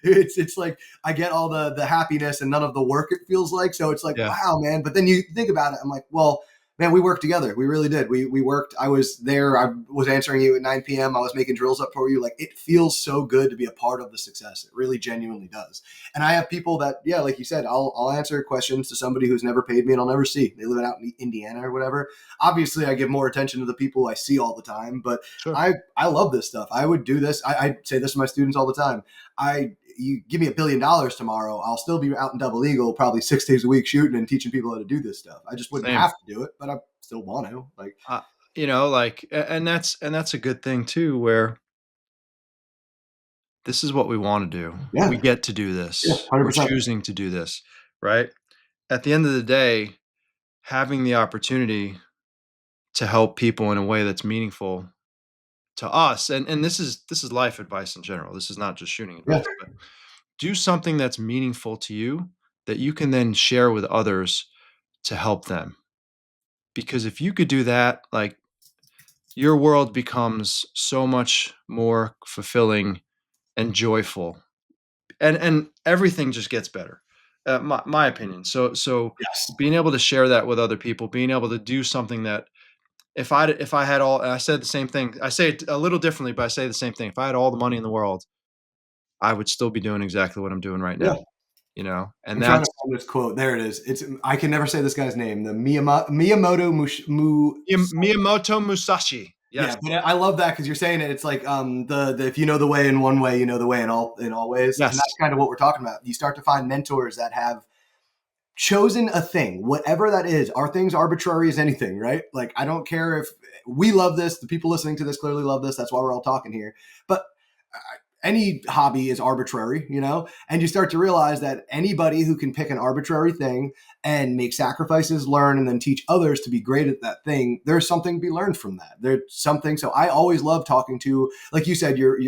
It's like I get all the happiness and none of the work it feels like. So it's like, yeah, wow, man. But then you think about it, I'm like, well, man, we worked together. We really did. We worked. I was there. I was answering you at 9 p.m. I was making drills up for you. Like it feels so good to be a part of the success. It really genuinely does. And I have people that, yeah, like you said, I'll answer questions to somebody who's never paid me and I'll never see. They live out in Indiana or whatever. Obviously, I give more attention to the people I see all the time, but sure. I love this stuff. I would do this. I say this to my students all the time. You give me $1 billion tomorrow, I'll still be out in Double Eagle probably 6 days a week shooting and teaching people how to do this stuff. I just wouldn't Same. have to do it, but I still want to. Like, Uh, and that's a good thing too, where this is what we want to do. yeah, We get to do yeah, this. We're 100%. choosing to do this, right? At the end of the day, having the opportunity to help people in a way that's meaningful to us, and this is life advice in general. This is not just shooting Yeah, advice, but do something that's meaningful to you that you can then share with others to help them. Because if you could do that, like your world becomes so much more fulfilling and joyful, and everything just gets better. My opinion. So yes, being able to share that with other people, being able to do something that if I had all, and I said the same thing. I say it a little differently, but I say the same thing. If I had all the money in the world, I would still be doing exactly what I'm doing right yeah. now. And I'm trying to that's find this quote. There it is. It's I can never say this guy's name. The Miyamoto Miyamoto Musashi. Yeah, Yes, but I love that because you're saying it. It's like the if you know the way in one way, you know the way in all ways, and that's yes. kind of what we're talking about. You start to find mentors that have chosen a thing, whatever that is. Are things arbitrary as anything, right? Like I don't care if we love this. The people listening to this clearly love this. That's why we're all talking here. But any hobby is arbitrary, and you start to realize that anybody who can pick an arbitrary thing and make sacrifices, learn, and then teach others to be great at that thing, there's something to be learned from that. There's something. So I always love talking to, like you said, your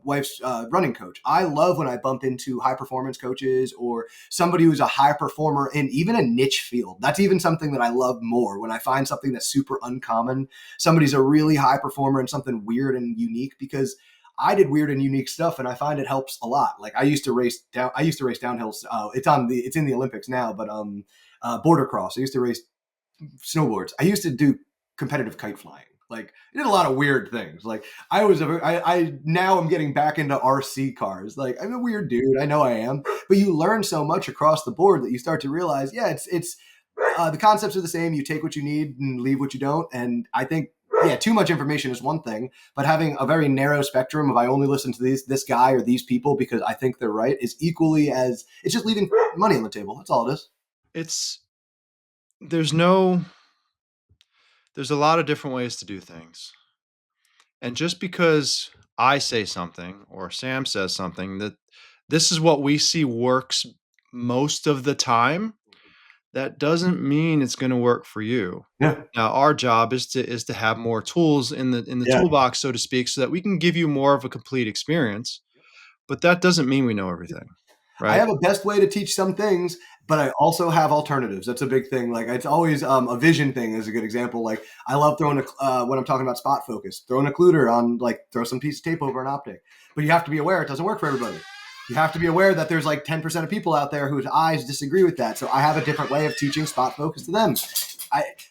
wife's running coach. I love when I bump into high performance coaches or somebody who's a high performer in even a niche field. That's even something that I love more when I find something that's super uncommon. Somebody's a really high performer in something weird and unique because I did weird and unique stuff, and I find it helps a lot. Like I used to race down. I used to race downhill. It's in the Olympics now, but border cross. I used to race snowboards. I used to do competitive kite flying. Like I did a lot of weird things. Like I now I'm getting back into RC cars. Like I'm a weird dude. I know I am, but you learn so much across the board that you start to realize, yeah, it's the concepts are the same. You take what you need and leave what you don't. And I think, yeah, too much information is one thing, but having a very narrow spectrum of I only listen to this guy or these people because I think they're right is equally as it's just leaving money on the table. That's all it is. It's there's no there's a lot of different ways to do things. And just because I say something or Sam says something that this is what we see works most of the time, that doesn't mean it's going to work for you. Yeah, Now, our job is to have more tools in the yeah. toolbox, so to speak, so that we can give you more of a complete experience. But that doesn't mean we know everything, I right? have a best way to teach some things, but I also have alternatives. That's a big thing. Like it's always a vision thing is a good example. Like I love throwing when I'm talking about spot focus, throwing a occluder on, like throw some piece of tape over an optic. But you have to be aware it doesn't work for everybody. You have to be aware that there's like 10% of people out there whose eyes disagree with that. So I have a different way of teaching spot focus to them.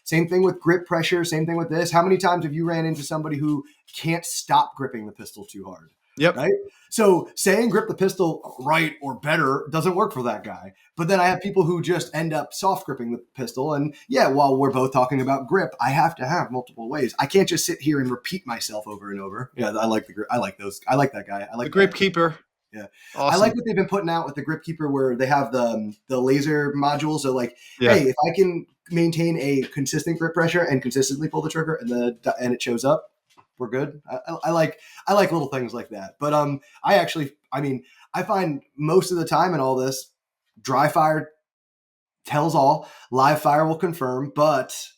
Same thing with grip pressure. Same thing with this. How many times have you ran into somebody who can't stop gripping the pistol too hard? Yep. Right? So saying grip the pistol right or better doesn't work for that guy. But then I have people who just end up soft gripping the pistol. And yeah, while we're both talking about grip, I have to have multiple ways. I can't just sit here and repeat myself over and over. Yeah, I like the grip. I like those. I like that guy. I The like that. grape keeper. Yeah. I like Awesome. what they've been putting out with the Grip Keeper, where they have the laser module. So like, Yeah. hey, if I can maintain a consistent grip pressure and consistently pull the trigger, and it shows up, we're good. I like little things like that. But I mean, I find most of the time in all this, dry fire tells all, live fire will confirm, but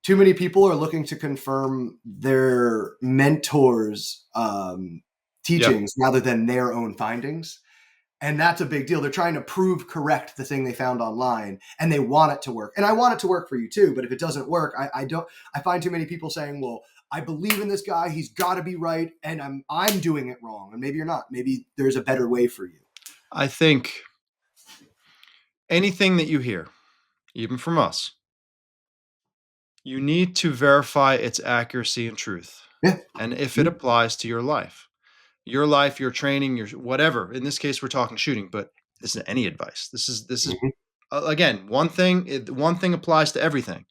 too many people are looking to confirm their mentors' Yep. teachings rather than their own findings. And that's a big deal. They're trying to prove correct the thing they found online, and they want it to work. And I want it to work for you too. But if it doesn't work, I don't. I find too many people saying, "Well, I believe in this guy. He's got to be right, and I'm doing it wrong." And maybe you're not. Maybe there's a better way for you. I think anything that you hear, even from us, you need to verify its accuracy and truth. Yeah. And if it Mhm. applies to your life, your training, your whatever. In this case, we're talking shooting, but this isn't any advice. This is Mhm. again one thing. One thing applies to everything,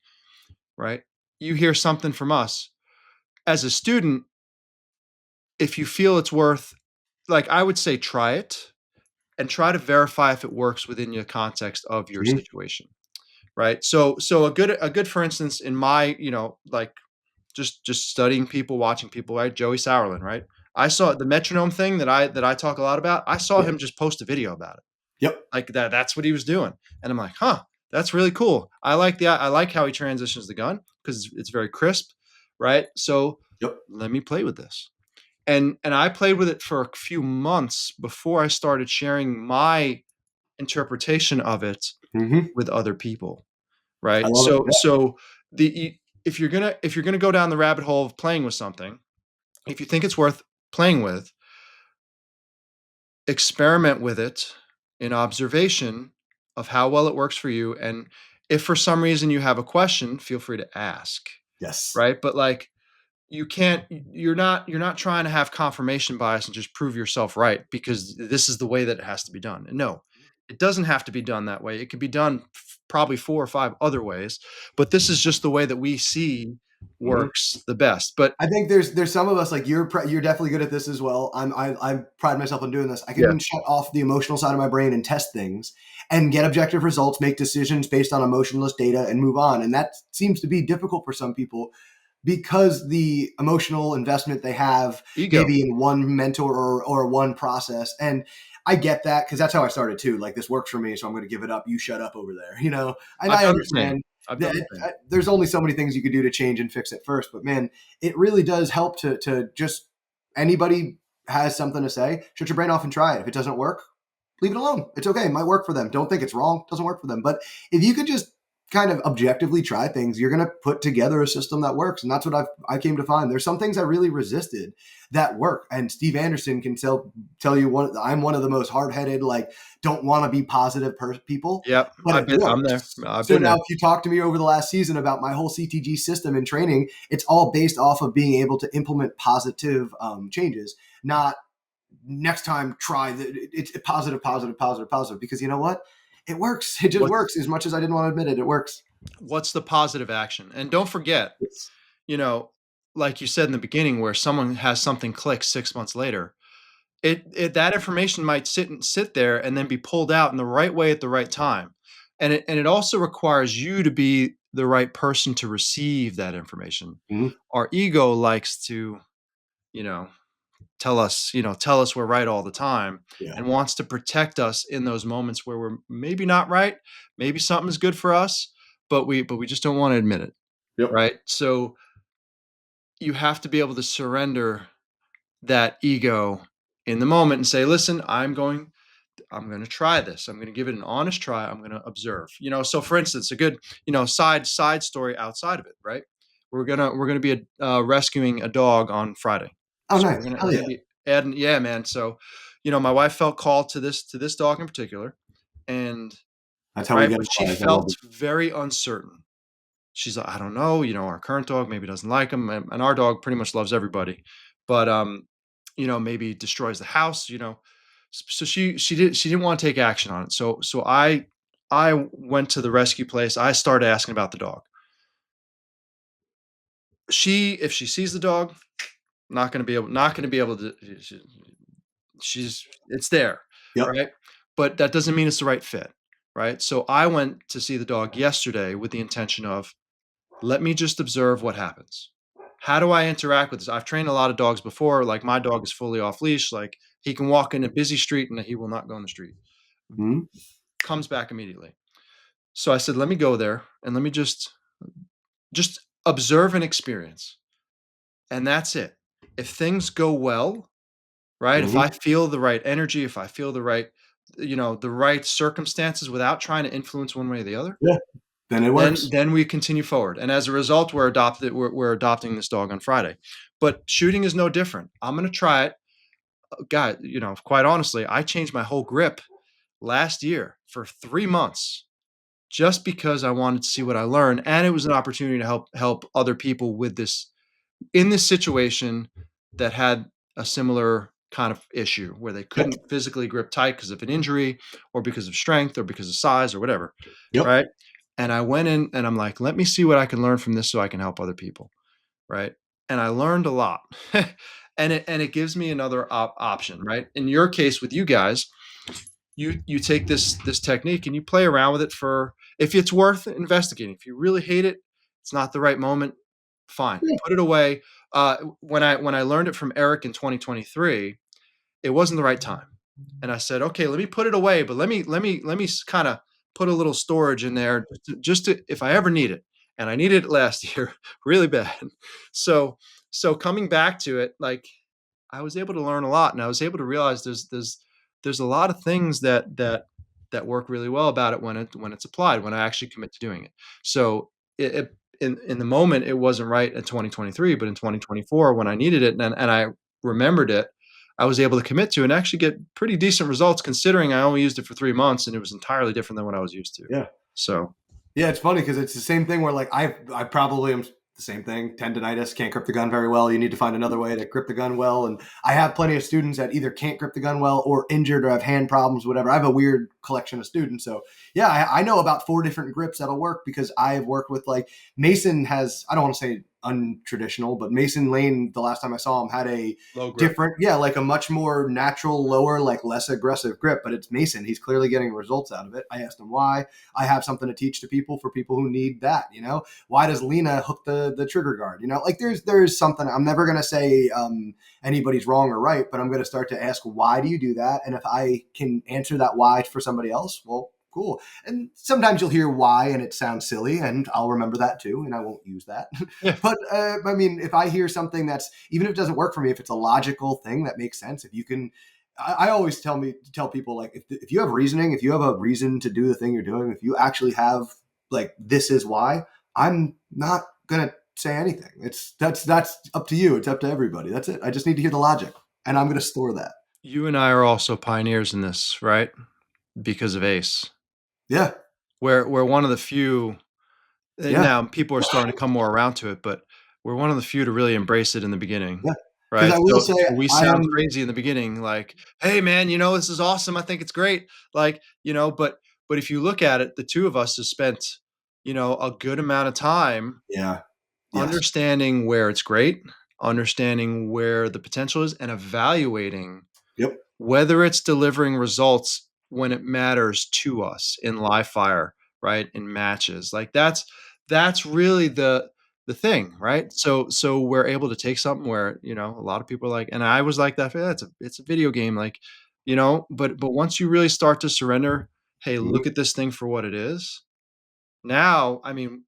right? You hear something from us as a student. If you feel it's worth, like I would say, try it and try to verify if it works within your context of your Mhm. situation, right? So a good for instance in my like just studying people, watching people, right? Joey Sauerland, right? I saw the metronome thing that I talk a lot about. I saw Yeah. him just post a video about it. Yep. Like that's what he was doing. And I'm like, huh, that's really cool. I like how he transitions the gun because it's very crisp, right? So Yep. let me play with this. And I played with it for a few months before I started sharing my interpretation of it Hmm. with other people, I right? love it. So the if you're gonna go down the rabbit hole of playing with something, if you think it's worth playing with, experiment with it in observation of how well it works for you. And if for some reason you have a question, feel free to ask, Yes. right? But like you can't you're not trying to have confirmation bias and just prove yourself right because this is the way that it has to be done. No, it doesn't have to be done that way. It could be done probably four or five other ways, but this is just the way that we see Mhm. works the best. But I think there's some of us like you're definitely good at this as well. I pride myself on doing this. I yeah, can shut off the emotional side of my brain and test things and get objective results, make decisions based on emotionless data, and move on. And that seems to be difficult for some people because the emotional investment they have ego. maybe in one mentor or one process. And I get that because that's how I started too. Like this works for me, so I'm going to give it up. You shut up over there, And I've I done the same. understand I've that done the same. there's only so many things you could do to change and fix it first. But man, it really does help to just anybody has something to say, shut your brain off and try it. If it doesn't work, leave it alone. It's okay. It might work for them. Don't think it's wrong. It doesn't work for them. But if you could just kind of objectively try things, you're going to put together a system that works. And that's what I came to find. There's some things I really resisted that work. And Steve Anderson can tell you I'm one of the most hard headed, like don't want to be positive people, Yep, but it I'm there. works. I've So been now, there. if you talk to me over the last season about my whole CTG system and training, it's all based off of being able to implement positive changes, not next time try it's positive, positive, positive, positive. Because you know what? It works. It just What's works. As much as I didn't want to admit it, it works. what's the positive action? And don't forget, It's, you know, like you said in the beginning, where someone has something click 6 months later, it that information might sit there and then be pulled out in the right way at the right time. And it also requires you to be the right person to receive that information. mhm, Our ego likes to, you know, tell us we're right all the time yeah. and wants to protect us in those moments where we're maybe not right, maybe something is good for us, but we just don't want to admit it, Yep. right? So you have to be able to surrender that ego in the moment and say, listen, I'm going to try this. I'm going to give it an honest try. I'm going to observe. So for instance, a good, side story outside of it, right? We're going to be rescuing a dog on Friday. Oh, So nice. we're going to Hell we're going yeah. to be adding, yeah, man. So, my wife felt called to this dog in particular, and That's how we right, get but it. she I love felt it. very uncertain. She's like, I don't know, our current dog maybe doesn't like him, and our dog pretty much loves everybody, but maybe destroys the house. So she didn't want to take action on it. So I went to the rescue place. I started asking about the dog. If she sees the dog, not going to be able to. it's there, Yep. right? But that doesn't mean it's the right fit, right? So I went to see the dog yesterday with the intention of, let me just observe what happens. How do I interact with this? I've trained a lot of dogs before. Like my dog is fully off leash. Like he can walk in a busy street and he will not go in the street. Mhm. Comes back immediately. So I said, let me go there and let me just observe and experience. And that's it. If things go well, right? If I Mhm. feel the right energy, if I feel the right, the right circumstances without trying to influence one way or the other, Yeah. Then it then works. then we continue forward. And as a result, we're adopting this dog on Friday. But shooting is no different. I'm going to try it. God, quite honestly, I changed my whole grip last year for 3 months just because I wanted to see what I learned, and it was an opportunity to help other people with this in this situation that had a similar kind of issue where they Yep. couldn't physically grip tight because of an injury or because of strength or because of size or whatever, Yep. right? And I went in and I'm like, let me see what I can learn from this so I can help other people, right? And I learned a lot. And it gives me another option, right? In your case with you guys, you take this technique and you play around with it for, if it's worth investigating. If you really hate it, it's not the right moment, fine, Yeah. put it away. When I learned it from Eric in 2023, it wasn't the right time, and I said, okay, let me put it away, but let me kind of put a little storage in there just to if I ever need it. And I needed it last year really bad. So so coming back to it, like, I was able to learn a lot, and I was able to realize there's a lot of things that work really well about it when it's applied, when I actually commit to doing it. So in the moment, it wasn't right in 2023, but in 2024, when I needed it and I remembered it, I was able to commit to and actually get pretty decent results considering I only used it for 3 months and it was entirely different than what I was used to. Yeah. So Yeah, it's funny because it's the same thing where like I probably am the same thing. Tendonitis, can't grip the gun very well. You need to find another way to grip the gun well. And I have plenty of students that either can't grip the gun well or injured or have hand problems, whatever. I have a weird collection of students. So yeah, I know about 4 different grips that'll work because I've worked with like Mason has, I don't want to say untraditional, but Mason Lane, the last time I saw him, had a low grip. different, yeah, like a much more natural, lower, like less aggressive grip. But it's Mason. He's clearly getting results out of it. I asked him why. I have something to teach to people for people who need that. Why does Lena hook the trigger guard? Like there's something. I'm never gonna say anybody's wrong or right, but I'm gonna start to ask why do you do that, and if I can answer that why for somebody else, well, cool. And sometimes you'll hear why and it sounds silly, and I'll remember that too, and I won't use that. Yeah. But I mean, if I hear something that's, even if it doesn't work for me, if it's a logical thing that makes sense, if you can, I always tell people, like, if you have reasoning, if you have a reason to do the thing you're doing, if you actually have like, this is why, I'm not gonna say anything. That's up to you. It's up to everybody. That's it. I just need to hear the logic, and I'm gonna store that. You and I are also pioneers in this, right? Because of ACE. Yeah. We're one of the few. And Yeah. now people are starting to come more around to it, but we're one of the few to really embrace it in the beginning, Yeah. Because right? I will So say so we I sound am. crazy in the beginning, like, "Hey, man, this is awesome. I think it's great." Like, but if you look at it, the 2 of us have spent, a good amount of time Yeah. Yes. understanding where it's great, understanding where the potential is, and evaluating Yep. whether it's delivering results when it matters to us in live fire, right? In matches. Like that's really the thing, right? So we're able to take something where, a lot of people are like, and I was like that, yeah, it's a video game, like, but once you really start to surrender, hey, Mhm. look at this thing for what it is. Now, I mean,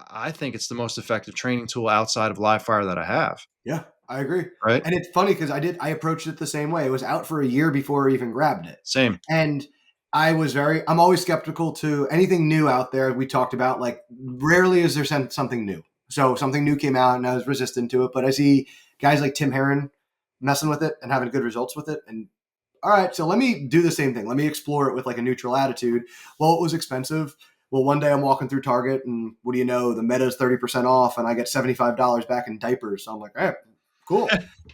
I think it's the most effective training tool outside of live fire that I have, Yeah, I agree. right? And it's funny because I approached it the same way. It was out for a year before I even grabbed it. Same. And I'm always skeptical to anything new out there. We talked about, like, rarely is there something new. So something new came out and I was resistant to it. But I see guys like Tim Herron messing with it and having good results with it. And all right, so let me do the same thing. Let me explore it with like a neutral attitude. Well, it was expensive. Well, one day I'm walking through Target and what do you know? The meta's 30% off and I get $75 back in diapers. So I'm like, hey, cool.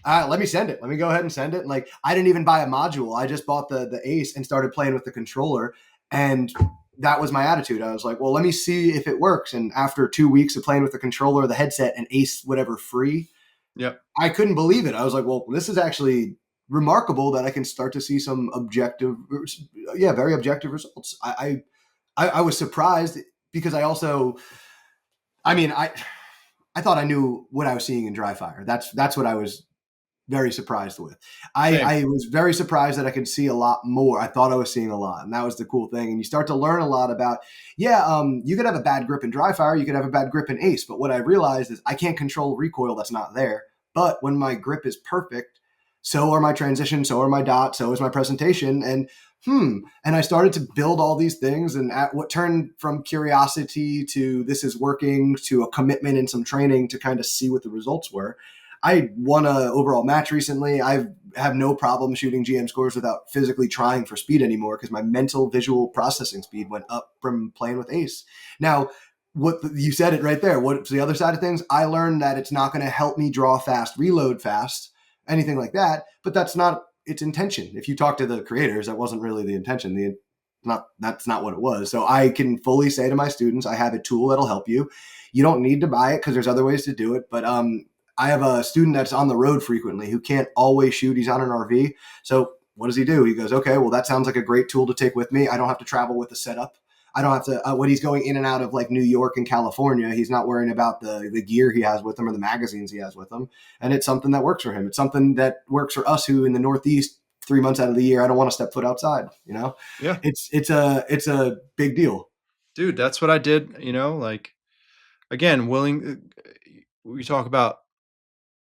Let me send it. Let me go ahead and send it. And like, I didn't even buy a module. I just bought the Ace and started playing with the controller. And that was my attitude. I was like, well, let me see if it works. And after 2 weeks of playing with the controller, the headset, and Ace, whatever, free, Yep. I couldn't believe it. I was like, well, this is actually remarkable that I can start to see some objective, yeah, very objective results. I was surprised because I also, I mean, I thought I knew what I was seeing in dry fire. That's what I was very surprised with. Same. I was very surprised that I could see a lot more. I thought I was seeing a lot, and that was the cool thing. And you start to learn a lot about, yeah, you could have a bad grip in dry fire, you could have a bad grip in ace, but what I realized is I can't control recoil that's not there. But when my grip is perfect, so are my transitions, so are my dots, so is my presentation, and and I started to build all these things, and at what turned from curiosity to this is working to a commitment and some training to kind of see what the results were. I won a overall match recently. I have no problem shooting GM scores without physically trying for speed anymore because my mental visual processing speed went up from playing with ace. Now, what you said it right there. What's the other side of things? I learned that it's not going to help me draw fast, reload fast, anything like that. But that's not its intention. If you talk to the creators, that wasn't really the intention. That's not what it was. So I can fully say to my students, I have a tool that'll help you. You don't need to buy it because there's other ways to do it. But I have a student that's on the road frequently who can't always shoot. He's on an RV. So what does he do? He goes, okay, well, that sounds like a great tool to take with me. I don't have to travel with the setup. I don't have to, when he's going in and out of like New York and California, he's not worrying about the gear he has with him or the magazines he has with him. And it's something that works for him. It's something that works for us who in the Northeast 3 months out of the year, I don't want to step foot outside. Yeah. It's a big deal. Dude, that's what I did, like, again, we talk about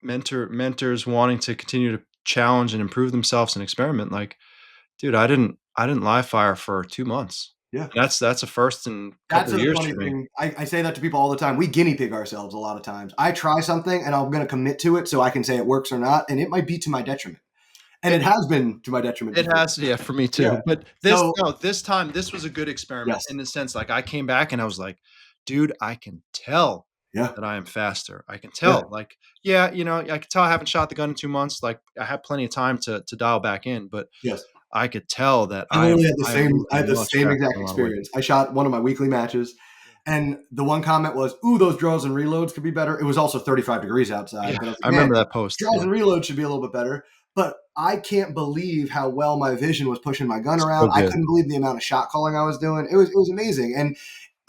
mentors wanting to continue to challenge and improve themselves and experiment. Like, dude, I didn't live fire for 2 months. Yeah. That's a first in a That's couple of a years funny for me. thing. I say that to people all the time. We guinea pig ourselves a lot of times. I try something and I'm going to commit to it so I can say it works or not. And it might be to my detriment. And It it has been to my detriment it before. has, yeah, for me Yeah. too. But So, this time, this was a good experiment yes. in the sense, like, I came back and I was like, "Dude, I can tell Yeah. that I am faster. I can Yeah. tell." Like, yeah, I can tell I haven't shot the gun in 2 months. Like, I have plenty of time to dial back in, but Yes. I could tell that I I am literally had the I am same I moving had the much same faster exact in a lot of ways. experience. I shot one of my weekly matches Yeah. and the one comment was, "Ooh, those draws and reloads could be better." It was also 35 degrees outside, Yeah, but I was I like, "Man, remember that post, draws yeah. and reloads should be a little bit better." But I can't believe how well my vision was pushing my gun So around. I good. couldn't believe the amount of shot calling I was doing. It was amazing. And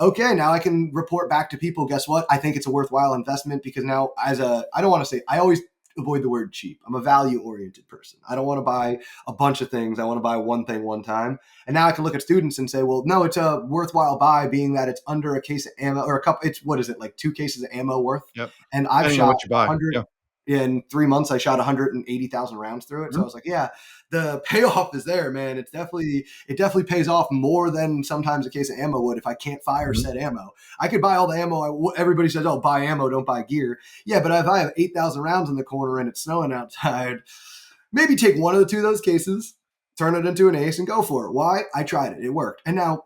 okay, now I can report back to people. Guess what? I think it's a worthwhile investment because now, I don't want to say, I always avoid the word cheap. I'm a value oriented person. I don't want to buy a bunch of things. I want to buy one thing one time. And now I can look at students and say, well, no, it's a worthwhile buy, being that it's under a case of ammo or a couple. It's what is it, like 2 cases of ammo worth? Yep. And I've Depending on shot what you buy. 100 Yeah. in 3 months. I shot 180,000 rounds through it. So I Mhm. was like, yeah, the payoff is there, man. It definitely pays off more than sometimes a case of ammo would if I can't fire Mhm. said ammo. I could buy all the ammo. Everybody says, oh, buy ammo, don't buy gear. Yeah, but if I have 8,000 rounds in the corner and it's snowing outside, maybe take one of the two of those cases, turn it into an ace, and go for it. Why? I tried it. It worked. And now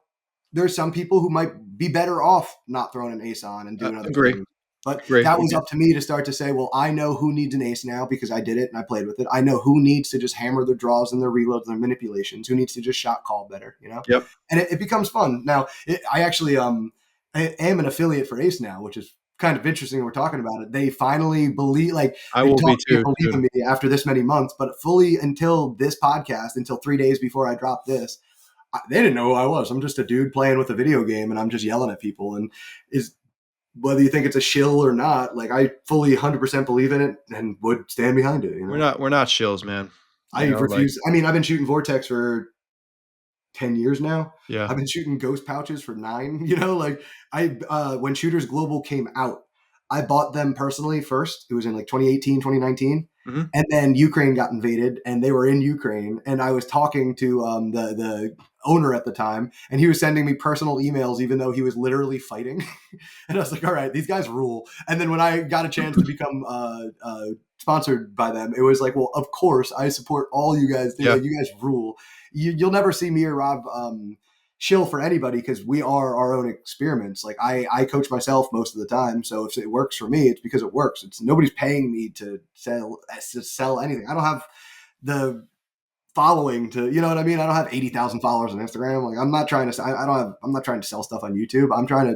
there's some people who might be better off not throwing an ace on and doing other Agree, things. But agree. that was up to me to start to say, well, I know who needs an ace now because I did it and I played with it. I know who needs to just hammer their draws and their reloads and their manipulations, who needs to just shot call better. Yep. And it becomes fun. Now, I actually I am an affiliate for Ace now, which is kind of interesting. We're talking about it. They finally believe, like, I they will be don't can't too, believe dude. in me after this many months, but fully until this podcast, until 3 days before I dropped this, they didn't know who I was. I'm just a dude playing with a video game and I'm just yelling at people. And is whether you think it's a shill or not, like I fully 100% believe in it and would stand behind it. We're not shills, man. I Like, refuse. I mean, I've been shooting Vortex for 10 years now. yeah. I've been shooting ghost pouches for 9, like when Shooters Global came out, I bought them personally first. It was in like 2018, 2019. Mhm. And then Ukraine got invaded and they were in Ukraine. And I was talking to the owner at the time and he was sending me personal emails, even though he was literally fighting. And I was like, all right, these guys rule. And then when I got a chance to become sponsored by them, it was like, well, of course I support all you guys. Yeah. Like, you guys rule. You'll never see me or Rob shill for anybody because we are our own experiments. Like I coach myself most of the time, so if it works for me, it's because it works. It's nobody's paying me to sell anything. I don't have the following to, you know what I mean. I don't have 80,000 followers on Instagram. Like I'm not trying to. I don't have. I'm not trying to sell stuff on YouTube. I'm trying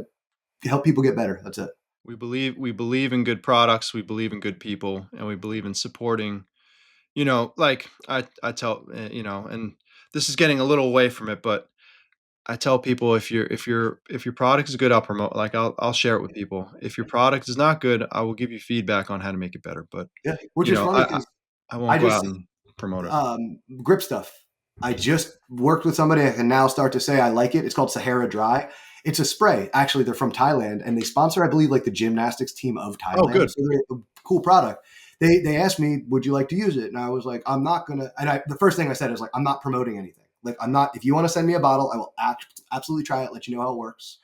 to help people get better. That's it. We believe in good products, we believe in good people, and we believe in supporting, like I tell, and this is getting a little away from it, but I tell people if your product is good, I'll promote. Like I'll share it with people. If your product is not good, I will give you feedback on how to make it better. But Yeah, which you is know, funny I I, because I I won't go out just and promote it. grip stuff. I just worked with somebody. I can now start to say I like it. It's called Sahara Dry. It's a spray. Actually, they're from Thailand, and they sponsor, I believe, like the gymnastics team of Oh, Thailand. good. So they're a cool product. They asked me, "Would you like to use it?" And I was like, "I'm not gonna." And the first thing I said is like, "I'm not promoting anything. Like, I'm not. If you want to send me a bottle, I will absolutely try it. Let you know how it works."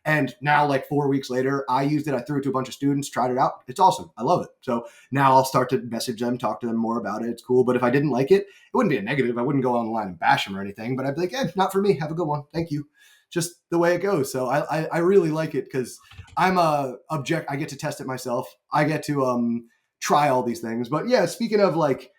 And now, like 4 weeks later, I used it. I threw it to a bunch of students, tried it out. It's awesome. I love it. So now I'll start to message them, talk to them more about it. It's cool. But if I didn't like it, it wouldn't be a negative. I wouldn't go online and bash them or anything, but I'd be like, not for me. Have a good one. Thank you. Just the way it goes. So I really like it because I'm a object. I get to test it myself. I get to try all these things. But yeah, speaking of like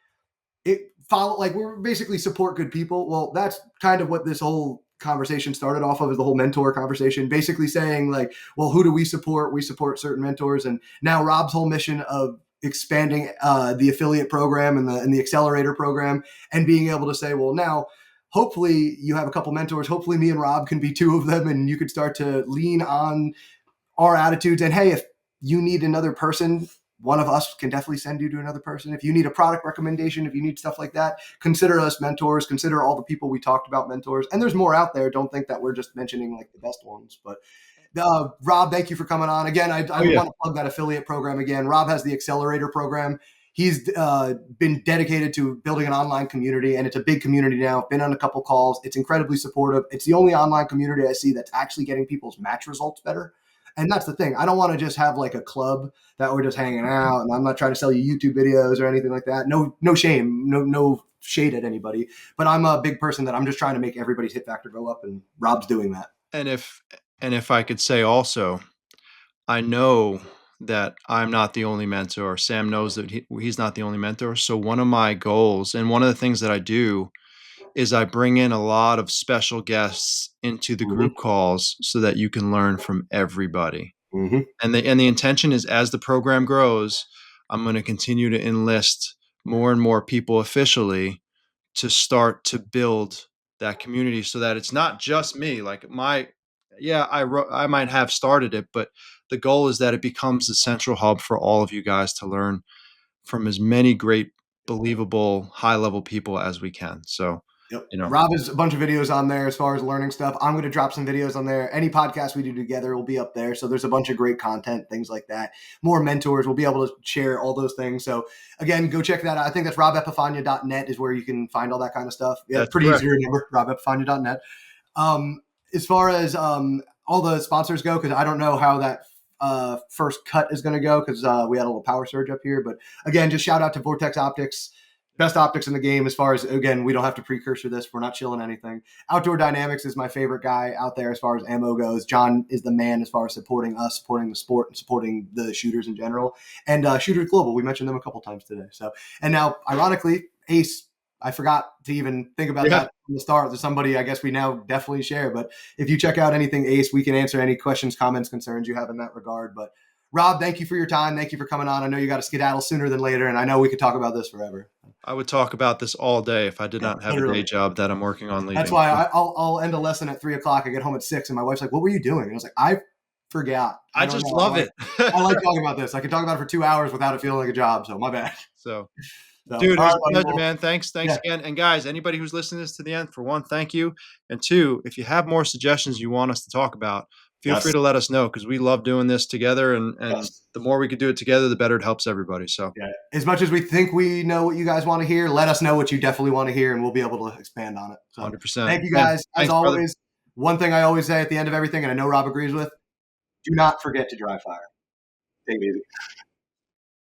it follow like we're basically support good people. Well, that's kind of what this whole conversation started off of is the whole mentor conversation, basically saying like, well, who do we support? We support certain mentors. And now Rob's whole mission of expanding the affiliate program and the accelerator program and being able to say, well, now hopefully you have a couple mentors. Hopefully me and Rob can be two of them and you could start to lean on our attitudes. And hey, if you need another person, one of us can definitely send you to another person. If you need a product recommendation, if you need stuff like that, consider us mentors. Consider all the people we talked about mentors. And there's more out there. Don't think that we're just mentioning like the best ones. But Rob, thank you for coming on again. I Oh yeah, want to plug that affiliate program again. Rob has the accelerator program. He's been dedicated to building an online community, and it's a big community now. Been on a couple calls. It's incredibly supportive. It's the only online community I see that's actually getting people's match results better. And that's the thing. I don't want to just have like a club that we're just hanging out, and I'm not trying to sell you YouTube videos or anything like that. No shame, no shade at anybody. But I'm a big person that I'm just trying to make everybody's hit factor go up, and Rob's doing that. and if I could say also, I know that I'm not the only mentor. Sam knows that he's not the only mentor. So one of my goals and one of the things that I do is I bring in a lot of special guests into the Mm-hmm. group calls so that you can learn from everybody. Mm-hmm. And the intention is as the program grows, I'm going to continue to enlist more and more people officially to start to build that community so that it's not just me. Like I might have started it, but the goal is that it becomes the central hub for all of you guys to learn from as many great, believable, high level people as we can. So, Yep. you know, Rob has a bunch of videos on there as far as learning stuff. I'm going to drop some videos on there. Any podcast we do together will be up there. So there's a bunch of great content, things like that. More mentors. We'll be able to share all those things. So again, go check that out. I think that's robepifania.net is where you can find all that kind of stuff. Yeah, that's pretty easy correct. to remember, robepifania.net. As far as all the sponsors go, because I don't know how that first cut is going to go because we had a little power surge up here. But again, just shout out to Vortex Optics. Best optics in the game as far as, again, we don't have to precursor this. We're not chilling anything. Outdoor Dynamics is my favorite guy out there as far as ammo goes. John is the man as far as supporting us, supporting the sport, and supporting the shooters in general. And Shooters Global, we mentioned them a couple times today. So, and now, ironically, Ace, I forgot to even think about Yeah. that from the start. There's somebody I guess we now definitely share. But if you check out anything Ace, we can answer any questions, comments, concerns you have in that regard. But Rob, thank you for your time. Thank you for coming on. I know you got to skedaddle sooner than later, and I know we could talk about this forever. I would talk about this all day if I did Yeah, not have a day literally. job that I'm working on That's leaving. why So I'll end a lesson at 3 o'clock. I get home at 6, and my wife's like, "What were you doing?" And I was like, "I forgot. I I don't just know. love it. I like talking about this. I can talk about it for 2 hours without it feeling like a job. So my bad." So, So all dude, it was right, a buddy. pleasure, Well, man. Thanks yeah, again. And guys, anybody who's listening to this to the end, for one, thank you. And two, if you have more suggestions you want us to talk about, feel free yes, to let us know because we love doing this together. And yes, the more we could do it together, the better it helps everybody. So, yeah. As much as we think we know what you guys want to hear, let us know what you definitely want to hear, and we'll be able to expand on it. So 100%. thank you Man, guys. As thanks, brother. always, one thing I always say at the end of everything, and I know Rob agrees with: do not forget to dry fire. Take it easy.